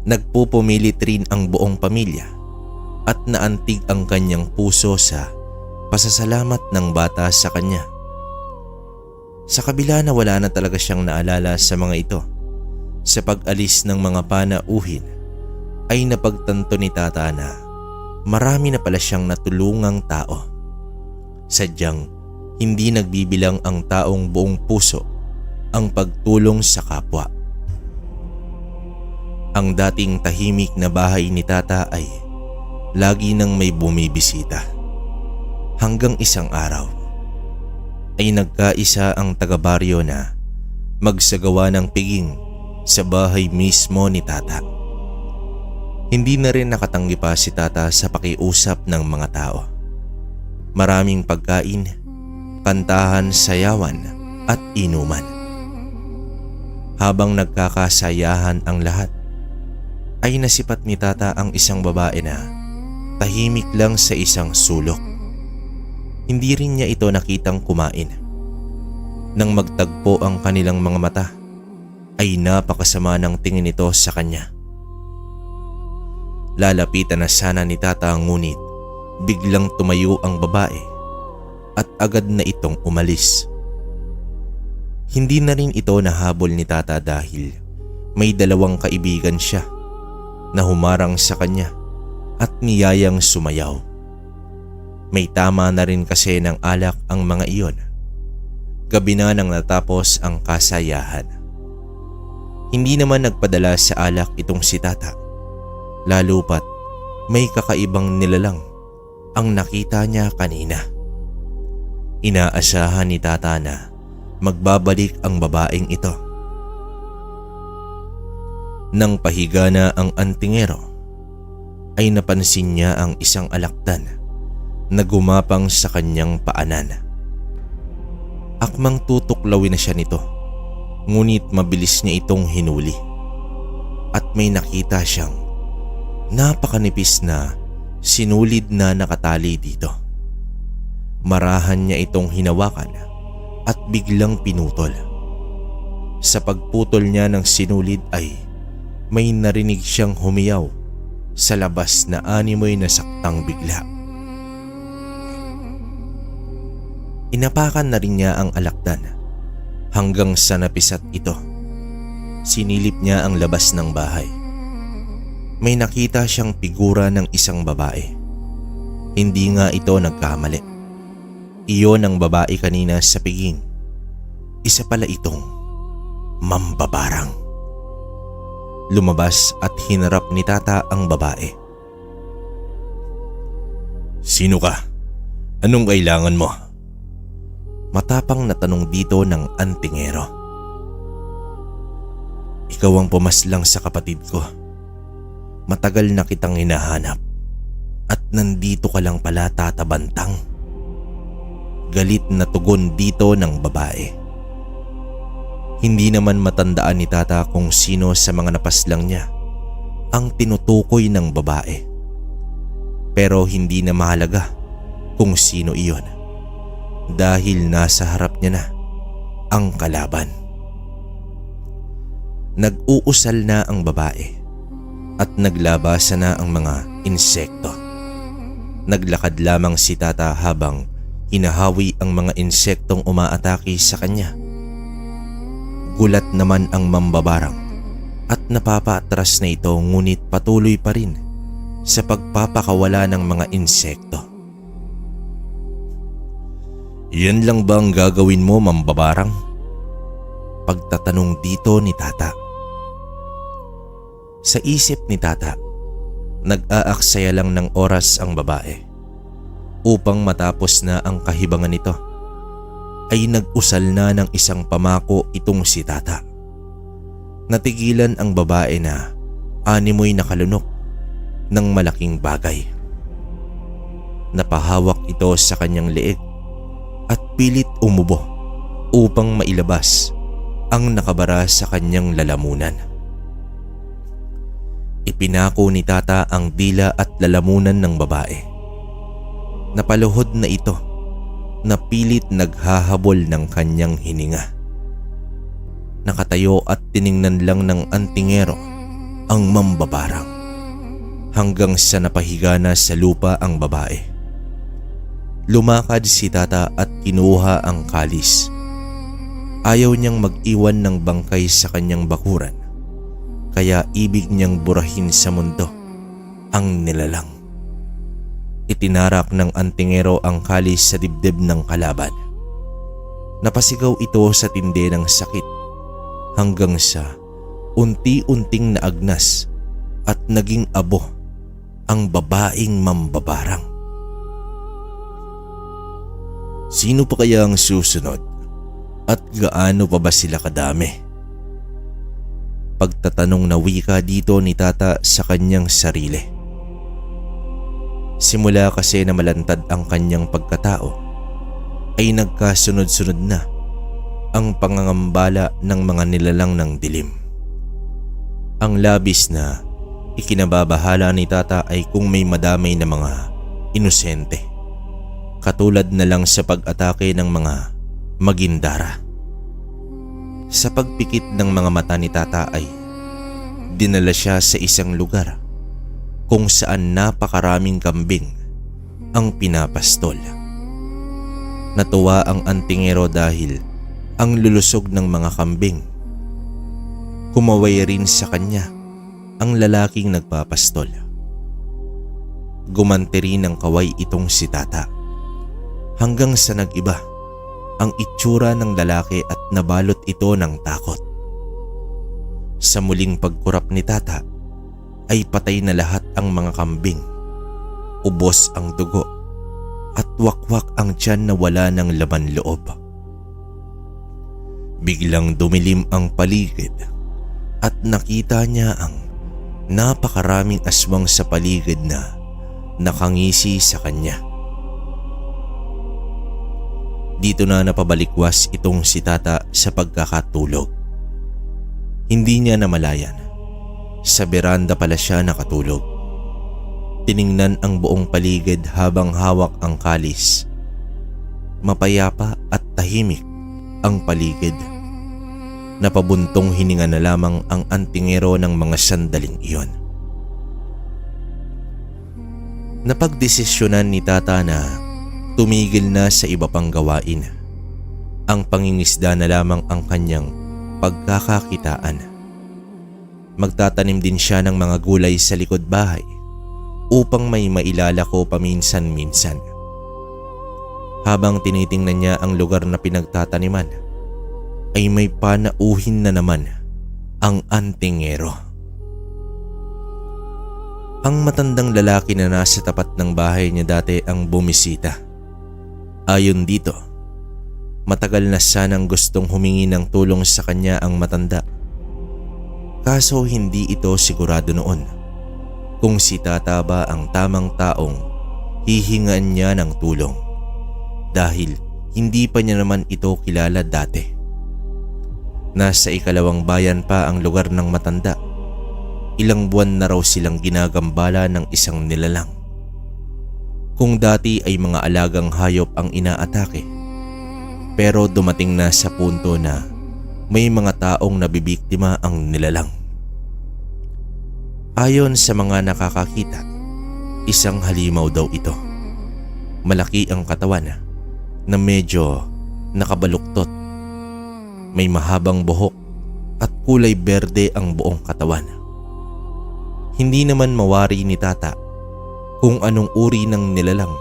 Nagpupumilit rin ang buong pamilya at naantig ang kanyang puso sa pasasalamat ng bata sa kanya. Sa kabila na wala na talaga siyang naalala sa mga ito, sa pag-alis ng mga panauhin ay napagtanto ni Tata na marami na pala siyang natulungang tao. Sadyang hindi nagbibilang ang taong buong puso ang pagtulong sa kapwa. Ang dating tahimik na bahay ni Tata ay lagi nang may bumibisita. Hanggang isang araw ay nagkaisa ang taga-baryo na magsagawa ng piging sa bahay mismo ni Tata. Hindi na rin nakatanggi pa si Tata sa pakiusap ng mga tao. Maraming pagkain, kantahan, sayawan at inuman. Habang nagkakasayahan ang lahat, ay nasipat ni Tata ang isang babae na tahimik lang sa isang sulok. Hindi rin niya ito nakitang kumain. Nang magtagpo ang kanilang mga mata, ay napakasama ng tingin nito sa kanya. Lalapitan na sana ni Tata ngunit biglang tumayo ang babae at agad na itong umalis. Hindi na rin ito nahabol ni Tata dahil may 2 kaibigan siya na humarang sa kanya at niyayang sumayaw. May tama na rin kasi ng alak ang mga iyon. Gabi na nang natapos ang kasayahan. Hindi naman nagpadala sa alak itong si Tata, lalo pat may kakaibang nilalang ang nakita niya kanina. Inaasahan ni Tata na magbabalik ang babaeng ito. Nang pahiga na ang antingero, ay napansin niya ang isang alakdan na gumapang sa kanyang paanan. Akmang tutuklawin na siya nito, ngunit mabilis niya itong hinuli. At may nakita siyang napakanipis na sinulid na nakatali dito. Marahan niya itong hinawakan at biglang pinutol. Sa pagputol niya ng sinulid ay may narinig siyang humiyaw sa labas na animoy na saktang bigla. Inapakan na rin niya ang alakdan hanggang sa napisat ito. Sinilip niya ang labas ng bahay. May nakita siyang figura ng isang babae. Hindi nga ito nagkamali. Iyon ang babae kanina sa piging. Isa pala itong mambabarang. Lumabas at hinarap ni Tata ang babae. "Sino ka? Anong kailangan mo?" Matapang na tanong dito ng antingero. "Ikaw ang pumaslang sa kapatid ko. Matagal na kitang hinahanap at nandito ka lang pala, Tata Bantang." Galit na tugon dito ng babae. Hindi naman matandaan ni Tata kung sino sa mga napaslang niya ang tinutukoy ng babae. Pero hindi na mahalaga kung sino iyon dahil nasa harap niya na ang kalaban. Nag-uusal na ang babae at naglabasan na ang mga insekto. Naglakad lamang si Tata habang hinahawi ang mga insektong umaatake sa kanya. Gulat naman ang mambabarang at napapaatras na ito, ngunit patuloy pa rin sa pagpapakawala ng mga insekto. "Yan lang ba ang gagawin mo, mambabarang?" Pagtatanong dito ni Tata. Sa isip ni Tata, nag-aaksaya lang ng oras ang babae. Upang matapos na ang kahibangan nito, ay nag-usal na ng isang pamako itong si Tata. Natigilan ang babae na animoy nakalunok ng malaking bagay. Napahawak ito sa kanyang leeg at pilit umubo upang mailabas ang nakabara sa kanyang lalamunan. Ipinako ni Tata ang dila at lalamunan ng babae. Napaluhod na ito na pilit naghahabol ng kanyang hininga. Nakatayo at tiningnan lang ng antingero ang mambabarang hanggang sa napahiga na sa lupa ang babae. Lumakad si Tata at kinuha ang kalis. Ayaw niyang mag-iwan ng bangkay sa kanyang bakuran, kaya ibig niyang burahin sa mundo ang nilalang. Itinarak ng antingero ang kalis sa dibdib ng kalaban. Napasigaw ito sa tindi ng sakit hanggang sa unti-unting naagnas at naging abo ang babaeng mambabarang. Sino pa kaya ang susunod at gaano pa ba sila kadami? Pagtatanong na wika dito ni Tata sa kanyang sarili. Simula kasi na malantad ang kanyang pagkatao, ay nagkasunod-sunod na ang pangangambala ng mga nilalang ng dilim. Ang labis na ikinababahala ni Tata ay kung may madamay na mga inosente, katulad na lang sa pag-atake ng mga magindara. Sa pagpikit ng mga mata ni Tata ay dinala siya sa isang lugar kung saan napakaraming kambing ang pinapastol. Natuwa ang antingero dahil ang lulusog ng mga kambing. Kumaway rin sa kanya ang lalaking nagpapastol. Gumanti rin ng kaway itong si Tata hanggang sa nag-iba ang itsura ng lalaki at nabalot ito ng takot. Sa muling pagkurap ni Tata ay patay na lahat ang mga kambing. Ubos ang dugo at wakwak ang tiyan na wala ng laman loob. Biglang dumilim ang paligid at nakita niya ang napakaraming aswang sa paligid na nakangisi sa kanya. Dito na napabalikwas itong si Tata sa pagkakatulog. Hindi niya namalayan, sa beranda pala siya nakatulog. Tiningnan ang buong paligid habang hawak ang kalis. Mapayapa at tahimik ang paligid. Napabuntong hininga na lamang ang antingero ng mga sandaling iyon. Napagdesisyonan ni Tata na tumigil na sa iba pang gawain. Ang pangingisda na lamang ang kanyang pagkakakitaan. Magtatanim din siya ng mga gulay sa likod bahay upang may mailalako paminsan-minsan. Habang tinitingnan niya ang lugar na pinagtataniman, ay may panauhin na naman ang antingero. Ang matandang lalaki na nasa tapat ng bahay niya dati ang bumisita. Ayon dito, matagal na sanang gustong humingi ng tulong sa kanya ang matanda. Kaso hindi ito sigurado noon kung si Tata ba ang tamang taong hihingan niya ng tulong dahil hindi pa niya naman ito kilala dati. Nasa ikalawang bayan pa ang lugar ng matanda. Ilang buwan na raw silang ginagambala ng isang nilalang. Kung dati ay mga alagang hayop ang inaatake, pero dumating na sa punto na may mga taong nabibiktima ang nilalang. Ayon sa mga nakakakita, isang halimaw daw ito. Malaki ang katawan na medyo nakabaluktot. May mahabang buhok at kulay berde ang buong katawan. Hindi naman mawari ni Tata kung anong uri ng nilalang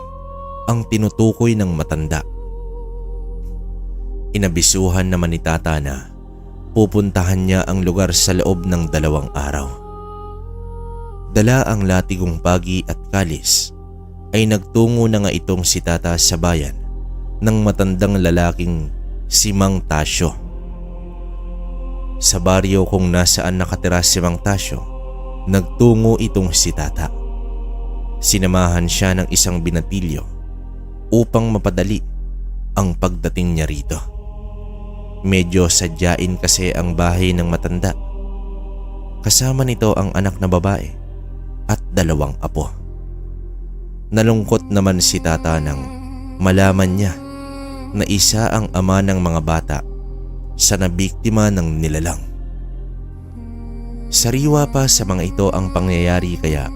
ang tinutukoy ng matanda. Inabisuhan naman ni Tata na pupuntahan niya ang lugar sa loob ng 2 araw. Dala ang latigong pagi at kalis ay nagtungo na nga itong si Tata sa bayan ng matandang lalaking si Mang Tasyo. Sa baryo kung nasaan nakatira si Mang Tasyo, nagtungo itong si Tata. Sinamahan siya ng isang binatilyo upang mapadali ang pagdating niya rito. Medyo sadyain kasi ang bahay ng matanda. Kasama nito ang anak na babae at 2 apo. Nalungkot naman si Tata nang malaman niya na isa ang ama ng mga bata sa nabiktima ng nilalang. Sariwa pa sa mga ito ang pangyayari kaya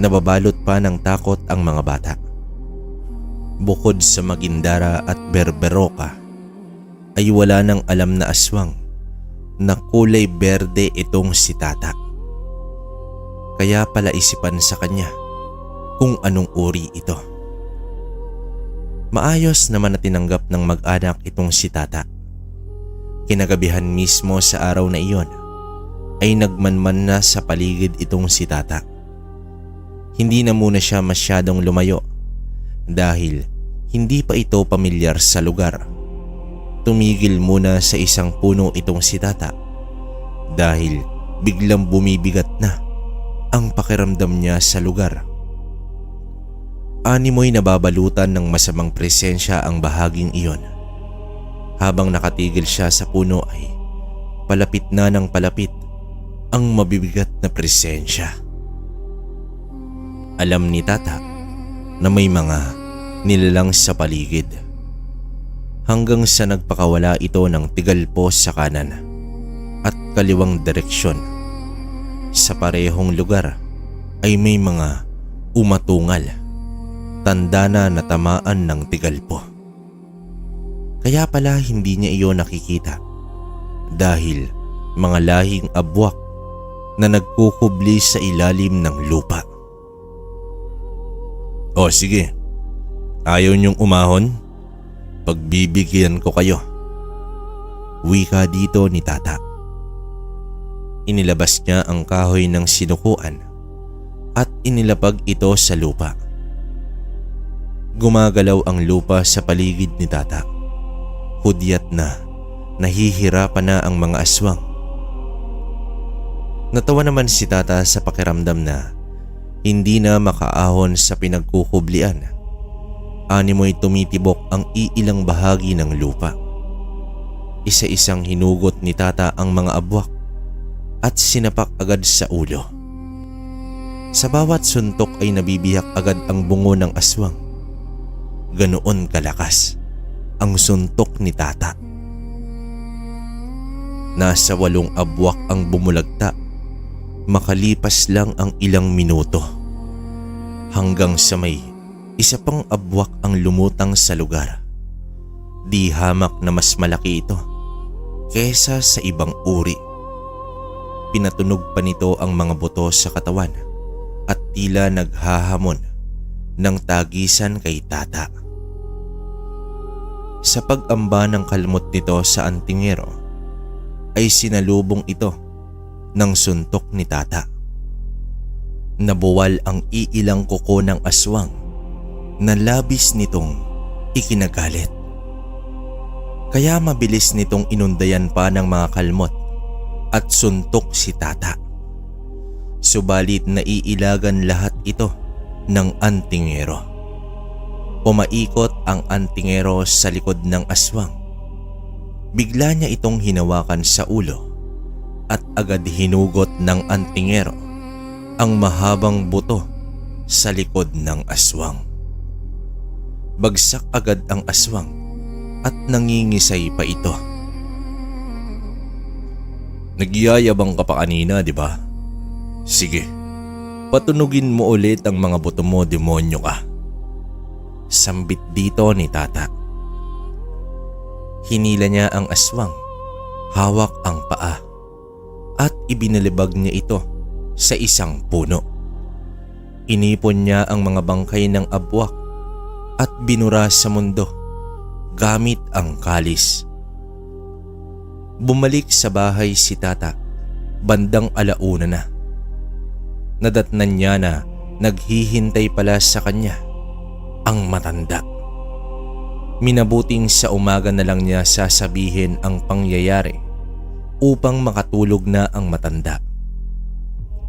nababalot pa ng takot ang mga bata. Bukod sa Magindara at Berberoka, ay wala nang alam na aswang na kulay berde itong si Tata. Kaya pala isipan sa kanya kung anong uri ito. Maayos naman na tinanggap ng mag-anak itong si Tata. Kinagabihan mismo sa araw na iyon ay nagmanman na sa paligid itong si Tata. Hindi na muna siya masyadong lumayo dahil hindi pa ito pamilyar sa lugar. Tumigil muna sa isang puno itong si Tata dahil biglang bumibigat na ang pakiramdam niya sa lugar. Animoy nababalutan ng masamang presensya ang bahaging iyon. Habang nakatigil siya sa puno ay palapit na ng palapit ang mabibigat na presensya. Alam ni Tata na may mga nilalang sa paligid. Hanggang sa nagpakawala ito ng tigalpo sa kanan at kaliwang direksyon. Sa parehong lugar ay may mga umatungal, tanda na natamaan ng tigalpo. Kaya pala hindi niya iyon nakikita dahil mga lahing abwak na nagkukubli sa ilalim ng lupa. O sige, ayaw niyong umahon? Pagbibigyan ko kayo. Wika dito ni Tata. Inilabas niya ang kahoy ng sinukuan at inilapag ito sa lupa. Gumagalaw ang lupa sa paligid ni Tata. Hudyat na nahihirapan na ang mga aswang. Natawa naman si Tata sa pakiramdam na hindi na makaahon sa pinagkukublian. Animoy tumitibok ang iilang bahagi ng lupa. Isa-isang hinugot ni Tata ang mga abwak at sinapak agad sa ulo. Sa bawat suntok ay nabibiyak agad ang bungo ng aswang. Ganoon kalakas ang suntok ni Tata. Nasa 8 abwak ang bumulagta makalipas lang ang ilang minuto. Hanggang sa may isa pang abwak ang lumutang sa lugar. Di hamak na mas malaki ito kesa sa ibang uri. Pinatunog pa nito ang mga buto sa katawan at tila naghahamon ng tagisan kay Tata. Sa pag-amba ng kalmot nito sa antingero ay sinalubong ito ng suntok ni Tata. Nabuwal ang iilang kuko ng aswang na labis nitong ikinagalit. Kaya mabilis nitong inundayan pa ng mga kalmot at suntok si Tata. Subalit naiilagan lahat ito ng antingero. Pumaikot ang antingero sa likod ng aswang. Bigla niya itong hinawakan sa ulo at agad hinugot ng antingero ang mahabang buto sa likod ng aswang. Bagsak agad ang aswang at nangingisay pa ito. Nagyayabang ka pa kanina, di ba? Sige, patunugin mo ulit ang mga buto mo, demonyo ka. Sambit dito ni Tata. Hinila niya ang aswang, hawak ang paa, at ibinalibag niya ito sa isang puno. Inipon niya ang mga bangkay ng abwak at binura sa mundo gamit ang kalis. Bumalik sa bahay si Tata, bandang alauna na. Nadatnan niya na naghihintay pala sa kanya ang matanda. Minabuting sa umaga na lang niya sasabihin ang pangyayari upang makatulog na ang matanda.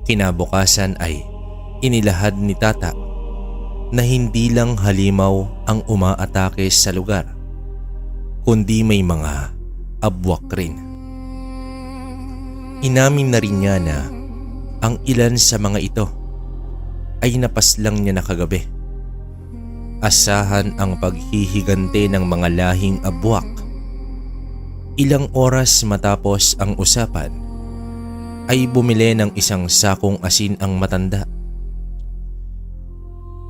Kinabukasan ay inilahad ni Tata na hindi lang halimaw ang umaatake sa lugar, kundi may mga abwak rin. Inamin na rin niya na ang ilan sa mga ito ay napaslang niya na kagabi. Asahan ang paghihigante ng mga lahing abwak. Ilang oras matapos ang usapan ay bumili ng isang sakong asin ang matanda.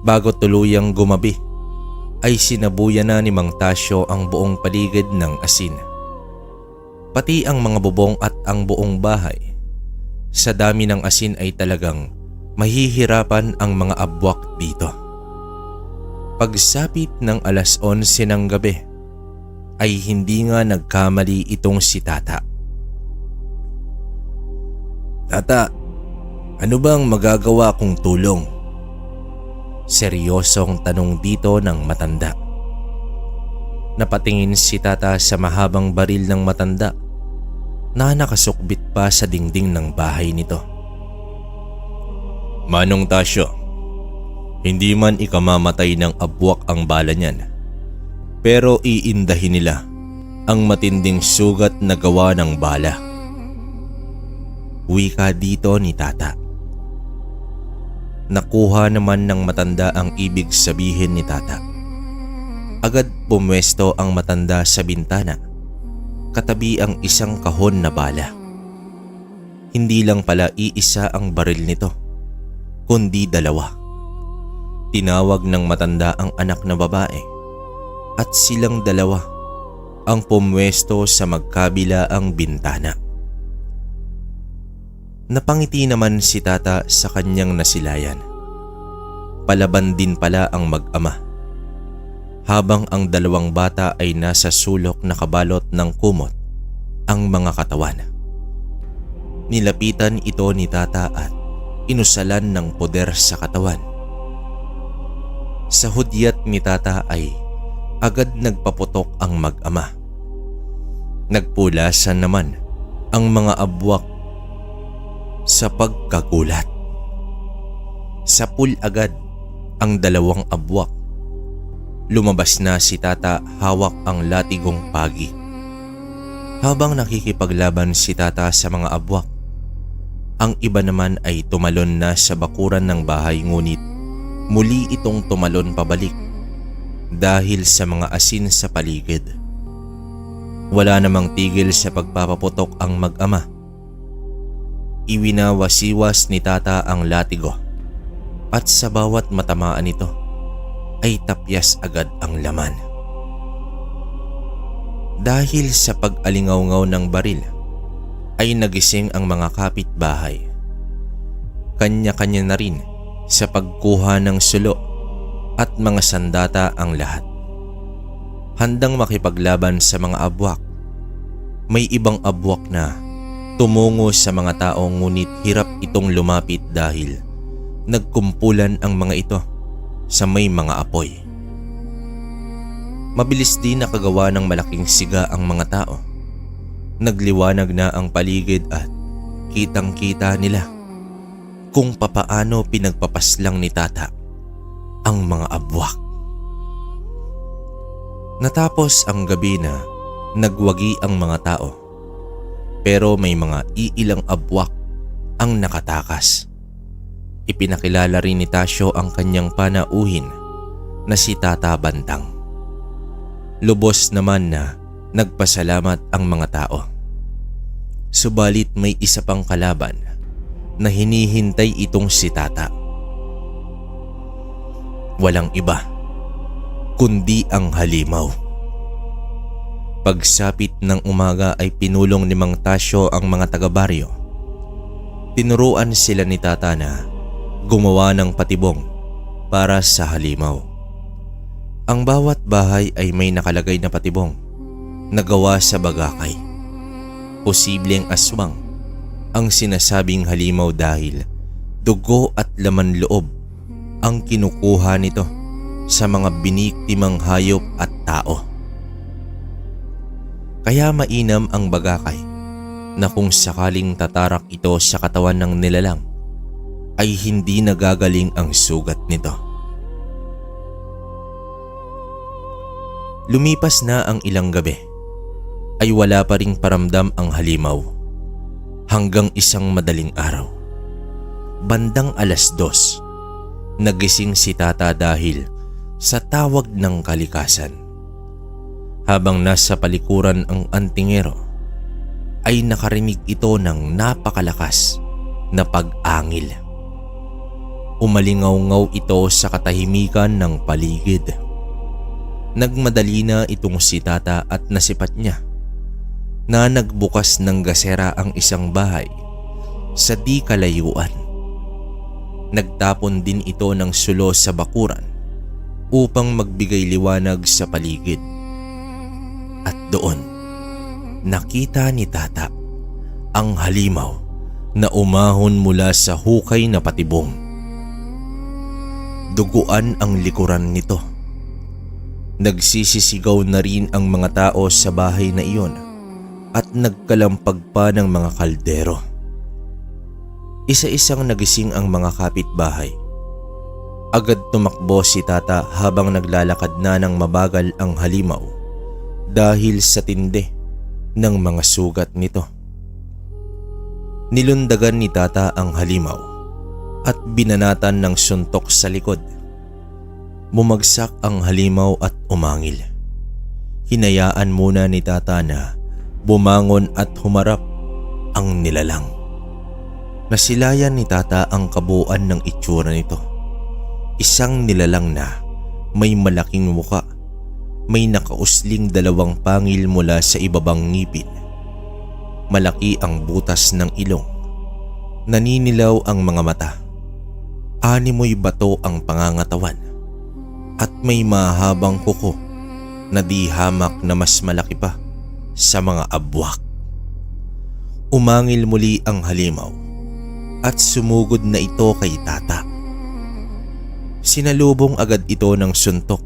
Bago tuluyang gumabi ay sinabuyan na ni Mang Tasyo ang buong paligid ng asin. Pati ang mga bubong at ang buong bahay. Sa dami ng asin ay talagang mahihirapan ang mga abwak dito. Pagsapit ng alas 11 ng gabi ay hindi nga nagkamali itong si Tata. Tata, ano bang magagawa kong tulong? Seryosong tanong dito ng matanda. Napatingin si Tata sa mahabang baril ng matanda na nakasukbit pa sa dingding ng bahay nito. Manong Tasyo, hindi man ikamamatay ng abwak ang bala niyan, pero iindahin nila ang matinding sugat na gawa ng bala. Wika dito ni Tata. Nakuha naman ng matanda ang ibig sabihin ni Tata. Agad pumwesto ang matanda sa bintana, katabi ang isang kahon na bala. Hindi lang pala iisa ang baril nito, kundi dalawa. Tinawag ng matanda ang anak na babae at silang dalawa ang pumwesto sa magkabilaang bintana. Napangiti naman si Tata sa kanyang nasilayan. Palaban din pala ang mag-ama, habang ang dalawang bata ay nasa sulok na kabalot ng kumot ang mga katawan. Nilapitan ito ni Tata at inusalan ng poder sa katawan. Sa hudyat ni Tata ay agad nagpaputok ang mag-ama. Nagpulasan naman ang mga abwak sa pagkagulat. Sapul agad ang dalawang abwak. Lumabas na si Tata hawak ang latigong pagi. Habang nakikipaglaban si Tata sa mga abwak, ang iba naman ay tumalon na sa bakuran ng bahay, ngunit muli itong tumalon pabalik dahil sa mga asin sa paligid. Wala namang tigil sa pagpapaputok ang mag-ama. Iwinawasiwas ni Tata ang latigo at sa bawat matamaan nito ay tapyas agad ang laman. Dahil sa pag-alingaw-ngaw ng baril ay nagising ang mga kapitbahay. Kanya-kanya na rin sa pagkuha ng sulo at mga sandata ang lahat. Handang makipaglaban sa mga abwak. May ibang abwak na tumungo sa mga tao, ngunit hirap itong lumapit dahil nagkumpulan ang mga ito sa may mga apoy. Mabilis din nakagawa ng malaking siga ang mga tao. Nagliwanag na ang paligid at kitang-kita nila kung papaano pinagpapaslang ni Tata ang mga abwak. Natapos ang gabi na nagwagi ang mga tao, pero may mga iilang abwak ang nakatakas. Ipinakilala rin ni Tasyo ang kanyang panauhin na si Tata Bantang. Lubos naman na nagpasalamat ang mga tao. Subalit may isa pang kalaban na hinihintay itong si Tata. Walang iba kundi ang halimaw. Pagsapit ng umaga ay pinulong ni Mang Tasyo ang mga taga-baryo. Tinuruan sila ni Tata na gumawa ng patibong para sa halimaw. Ang bawat bahay ay may nakalagay na patibong na gawa sa bagakay. Posibleng aswang ang sinasabing halimaw dahil dugo at laman loob ang kinukuha nito sa mga biniktimang hayop at tao. Kaya mainam ang bagakay na kung sakaling tatarak ito sa katawan ng nilalang ay hindi nagagaling ang sugat nito. Lumipas na ang ilang gabi ay wala pa ring paramdam ang halimaw hanggang isang madaling araw. Bandang 2:00, nagising si Tata dahil sa tawag ng kalikasan. Habang nasa palikuran ang antingero ay nakarinig ito ng napakalakas na pag-angil. Umalingaw-ngaw ito sa katahimikan ng paligid. Nagmadali na itong si Tata at nasipat niya na nagbukas ng gasera ang isang bahay sa di kalayuan. Nagtapon din ito ng sulo sa bakuran upang magbigay liwanag sa paligid. At doon, nakita ni Tata ang halimaw na umahon mula sa hukay na patibong. Duguan ang likuran nito. Nagsisisigaw na rin ang mga tao sa bahay na iyon at nagkalampag pa ng mga kaldero. Isa-isang nagising ang mga kapitbahay. Agad tumakbo si Tata habang naglalakad na ng mabagal ang halimaw dahil sa tindi ng mga sugat nito. Nilundagan ni Tata ang halimaw at binanatan ng suntok sa likod. Bumagsak ang halimaw at umangil. Hinayaan muna ni Tata na bumangon at humarap ang nilalang. Nasilayan ni Tata ang kabuuan ng itsura nito. Isang nilalang na may malaking muka, may nakausling 2 pangil mula sa ibabang ngipin. Malaki ang butas ng ilong. Naninilaw ang mga mata. 6 bato ang pangangatawan. At may mahabang kuko na di hamak na mas malaki pa sa mga abwak. Umangil muli ang halimaw at sumugod na ito kay Tata. Sinalubong agad ito ng suntok.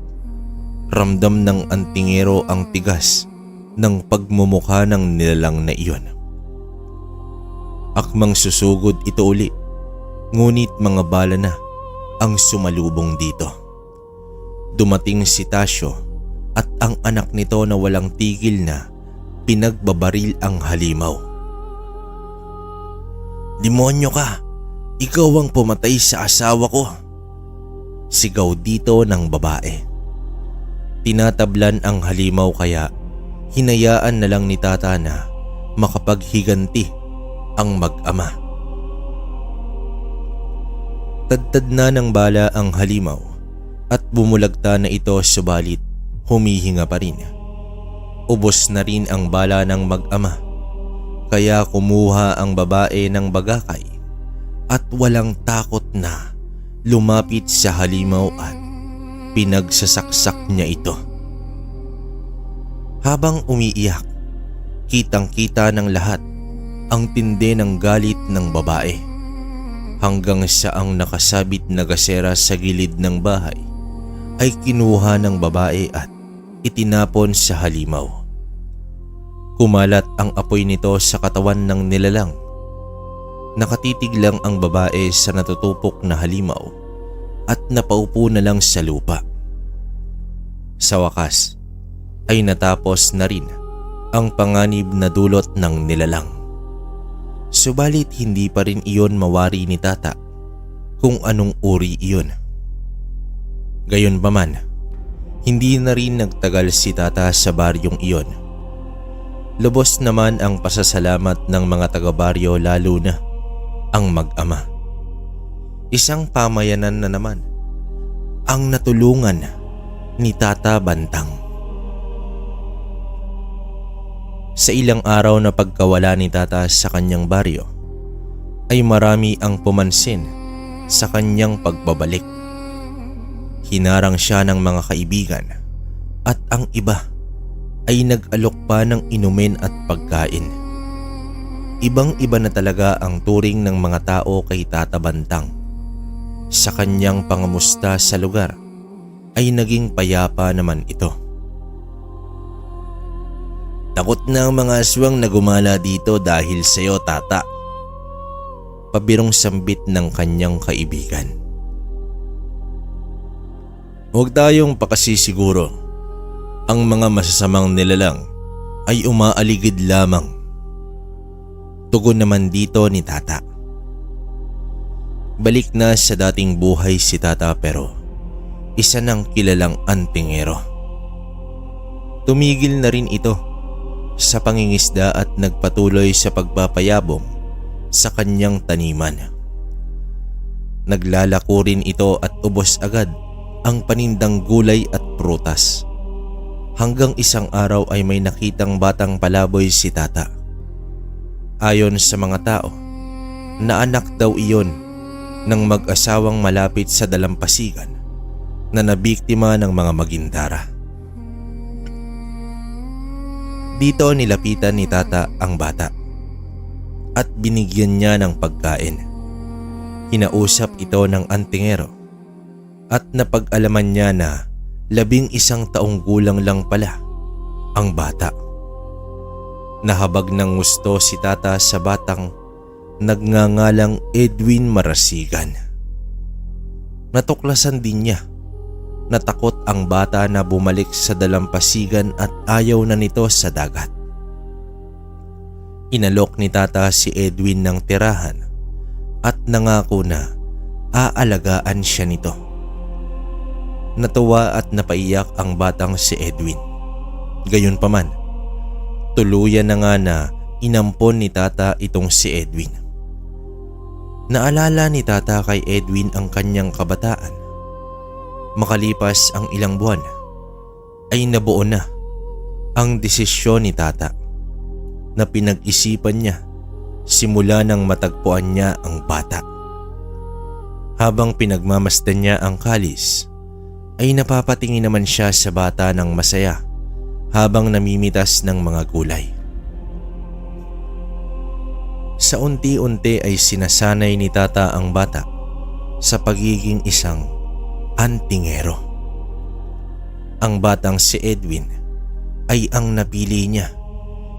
Ramdam ng antingero ang tigas ng pagmumukha ng nilalang na iyon. Akmang susugod ito uli, ngunit mga bala na ang sumalubong dito. Dumating si Tasyo at ang anak nito na walang tigil na pinagbabaril ang halimaw. "Demonyo ka! Ikaw ang pumatay sa asawa ko!" Sigaw dito ng babae. Tinatablan ang halimaw kaya hinayaan na lang ni Tata na makapaghiganti ang mag-ama. Tadtad na ng bala ang halimaw at bumulagta na ito subalit humihinga pa rin. Ubos na rin ang bala ng mag-ama kaya kumuha ang babae ng bagakay at walang takot na lumapit sa halimaw at pinagsasaksak niya ito. Habang umiiyak, kitang-kita ng lahat ang tindi ng galit ng babae hanggang sa ang nakasabit na gasera sa gilid ng bahay ay kinuha ng babae at itinapon sa halimaw. Kumalat ang apoy nito sa katawan ng nilalang. Nakatitig lang ang babae sa natutupok na halimaw at napaupo na lang sa lupa. Sa wakas ay natapos na rin ang panganib na dulot ng nilalang. Subalit hindi pa rin iyon mawari ni Tata kung anong uri iyon. Gayunpaman, Hindi na rin nagtagal si Tata sa baryong iyon. Lubos naman ang pasasalamat ng mga taga-baryo, lalo na ang mag-ama. Isang pamayanan na naman ang natulungan ni Tata Bantang. Sa ilang araw na pagkawala ni Tata sa kanyang baryo, ay marami ang pumansin sa kanyang pagbabalik. Hinarang siya ng mga kaibigan at ang iba ay nag-alok pa ng inumin at pagkain. Ibang-iba na talaga ang turing ng mga tao kay Tata Bantang. Sa kanyang pangamusta sa lugar ay naging payapa naman ito. "Takot na ang mga aswang na gumala dito dahil sa iyo, Tata," pabirong sambit ng kanyang kaibigan. "Huwag tayong pakasisiguro. Ang mga masasamang nilalang ay umaaligid lamang," tugon naman dito ni Tata. Balik na sa dating buhay si Tata, pero isa ng kilalang antingero. Tumigil na rin ito sa pangingisda at nagpatuloy sa pagpapayabong sa kanyang taniman. Naglalako rin ito at ubos agad ang panindang gulay at prutas. Hanggang isang araw ay may nakitang batang palaboy si Tata. Ayon sa mga tao, na anak daw iyon ng mag-asawang malapit sa dalampasigan na nabiktima ng mga magindara. Dito nilapitan ni Tata ang bata at binigyan niya ng pagkain. Kinausap ito ng antingero at napag-alaman niya na 11 taong gulang lang pala ang bata. Nahabag ng gusto si Tata sa batang nagngangalang Edwin Marasigan. Natuklasan din niya na takot ang bata na bumalik sa dalampasigan at ayaw na nito sa dagat. Inalok ni Tata si Edwin ng tirahan at nangako na aalagaan siya nito. Natuwa at napaiyak ang batang si Edwin. Gayunpaman, tuluyan na nga na inampon ni Tata itong si Edwin. Naalala ni Tata kay Edwin ang kanyang kabataan. Makalipas ang ilang buwan, ay nabuo na ang desisyon ni Tata na pinag-isipan niya simula nang matagpuan niya ang bata. Habang pinagmamasdan niya ang kalis, ay napapatingin naman siya sa bata ng masaya habang namimitas ng mga gulay. Sa unti-unti ay sinasanay ni Tata ang bata sa pagiging isang antingero. Ang batang si Edwin ay ang napili niya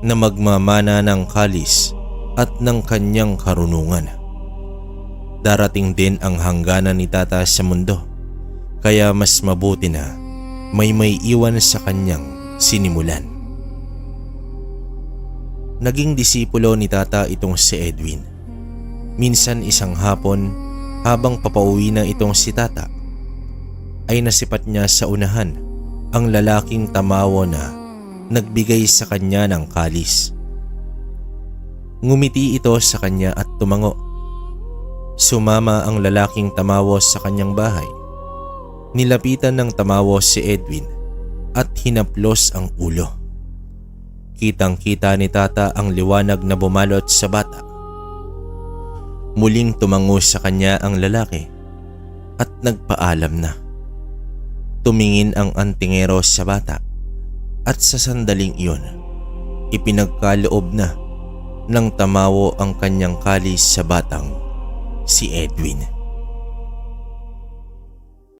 na magmamana ng kalis at ng kanyang karunungan. Darating din ang hangganan ni Tata sa mundo, kaya mas mabuti na may iwan sa kanyang sinimulan. Naging disipulo ni Tata itong si Edwin. Minsan isang hapon, habang papauwi na itong si Tata, ay nasipat niya sa unahan ang lalaking tamawo na nagbigay sa kanya ng kalis. Ngumiti ito sa kanya at tumango. Sumama ang lalaking tamawo sa kanyang bahay. Nilapitan ng tamawo si Edwin at hinaplos ang ulo. Kitang-kita ni Tata ang liwanag na bumalot sa bata. Muling tumango sa kanya ang lalaki at nagpaalam na. Tumingin ang antingero sa bata at sa sandaling iyon, ipinagkaloob na ng tamawo ang kanyang kalis sa batang si Edwin.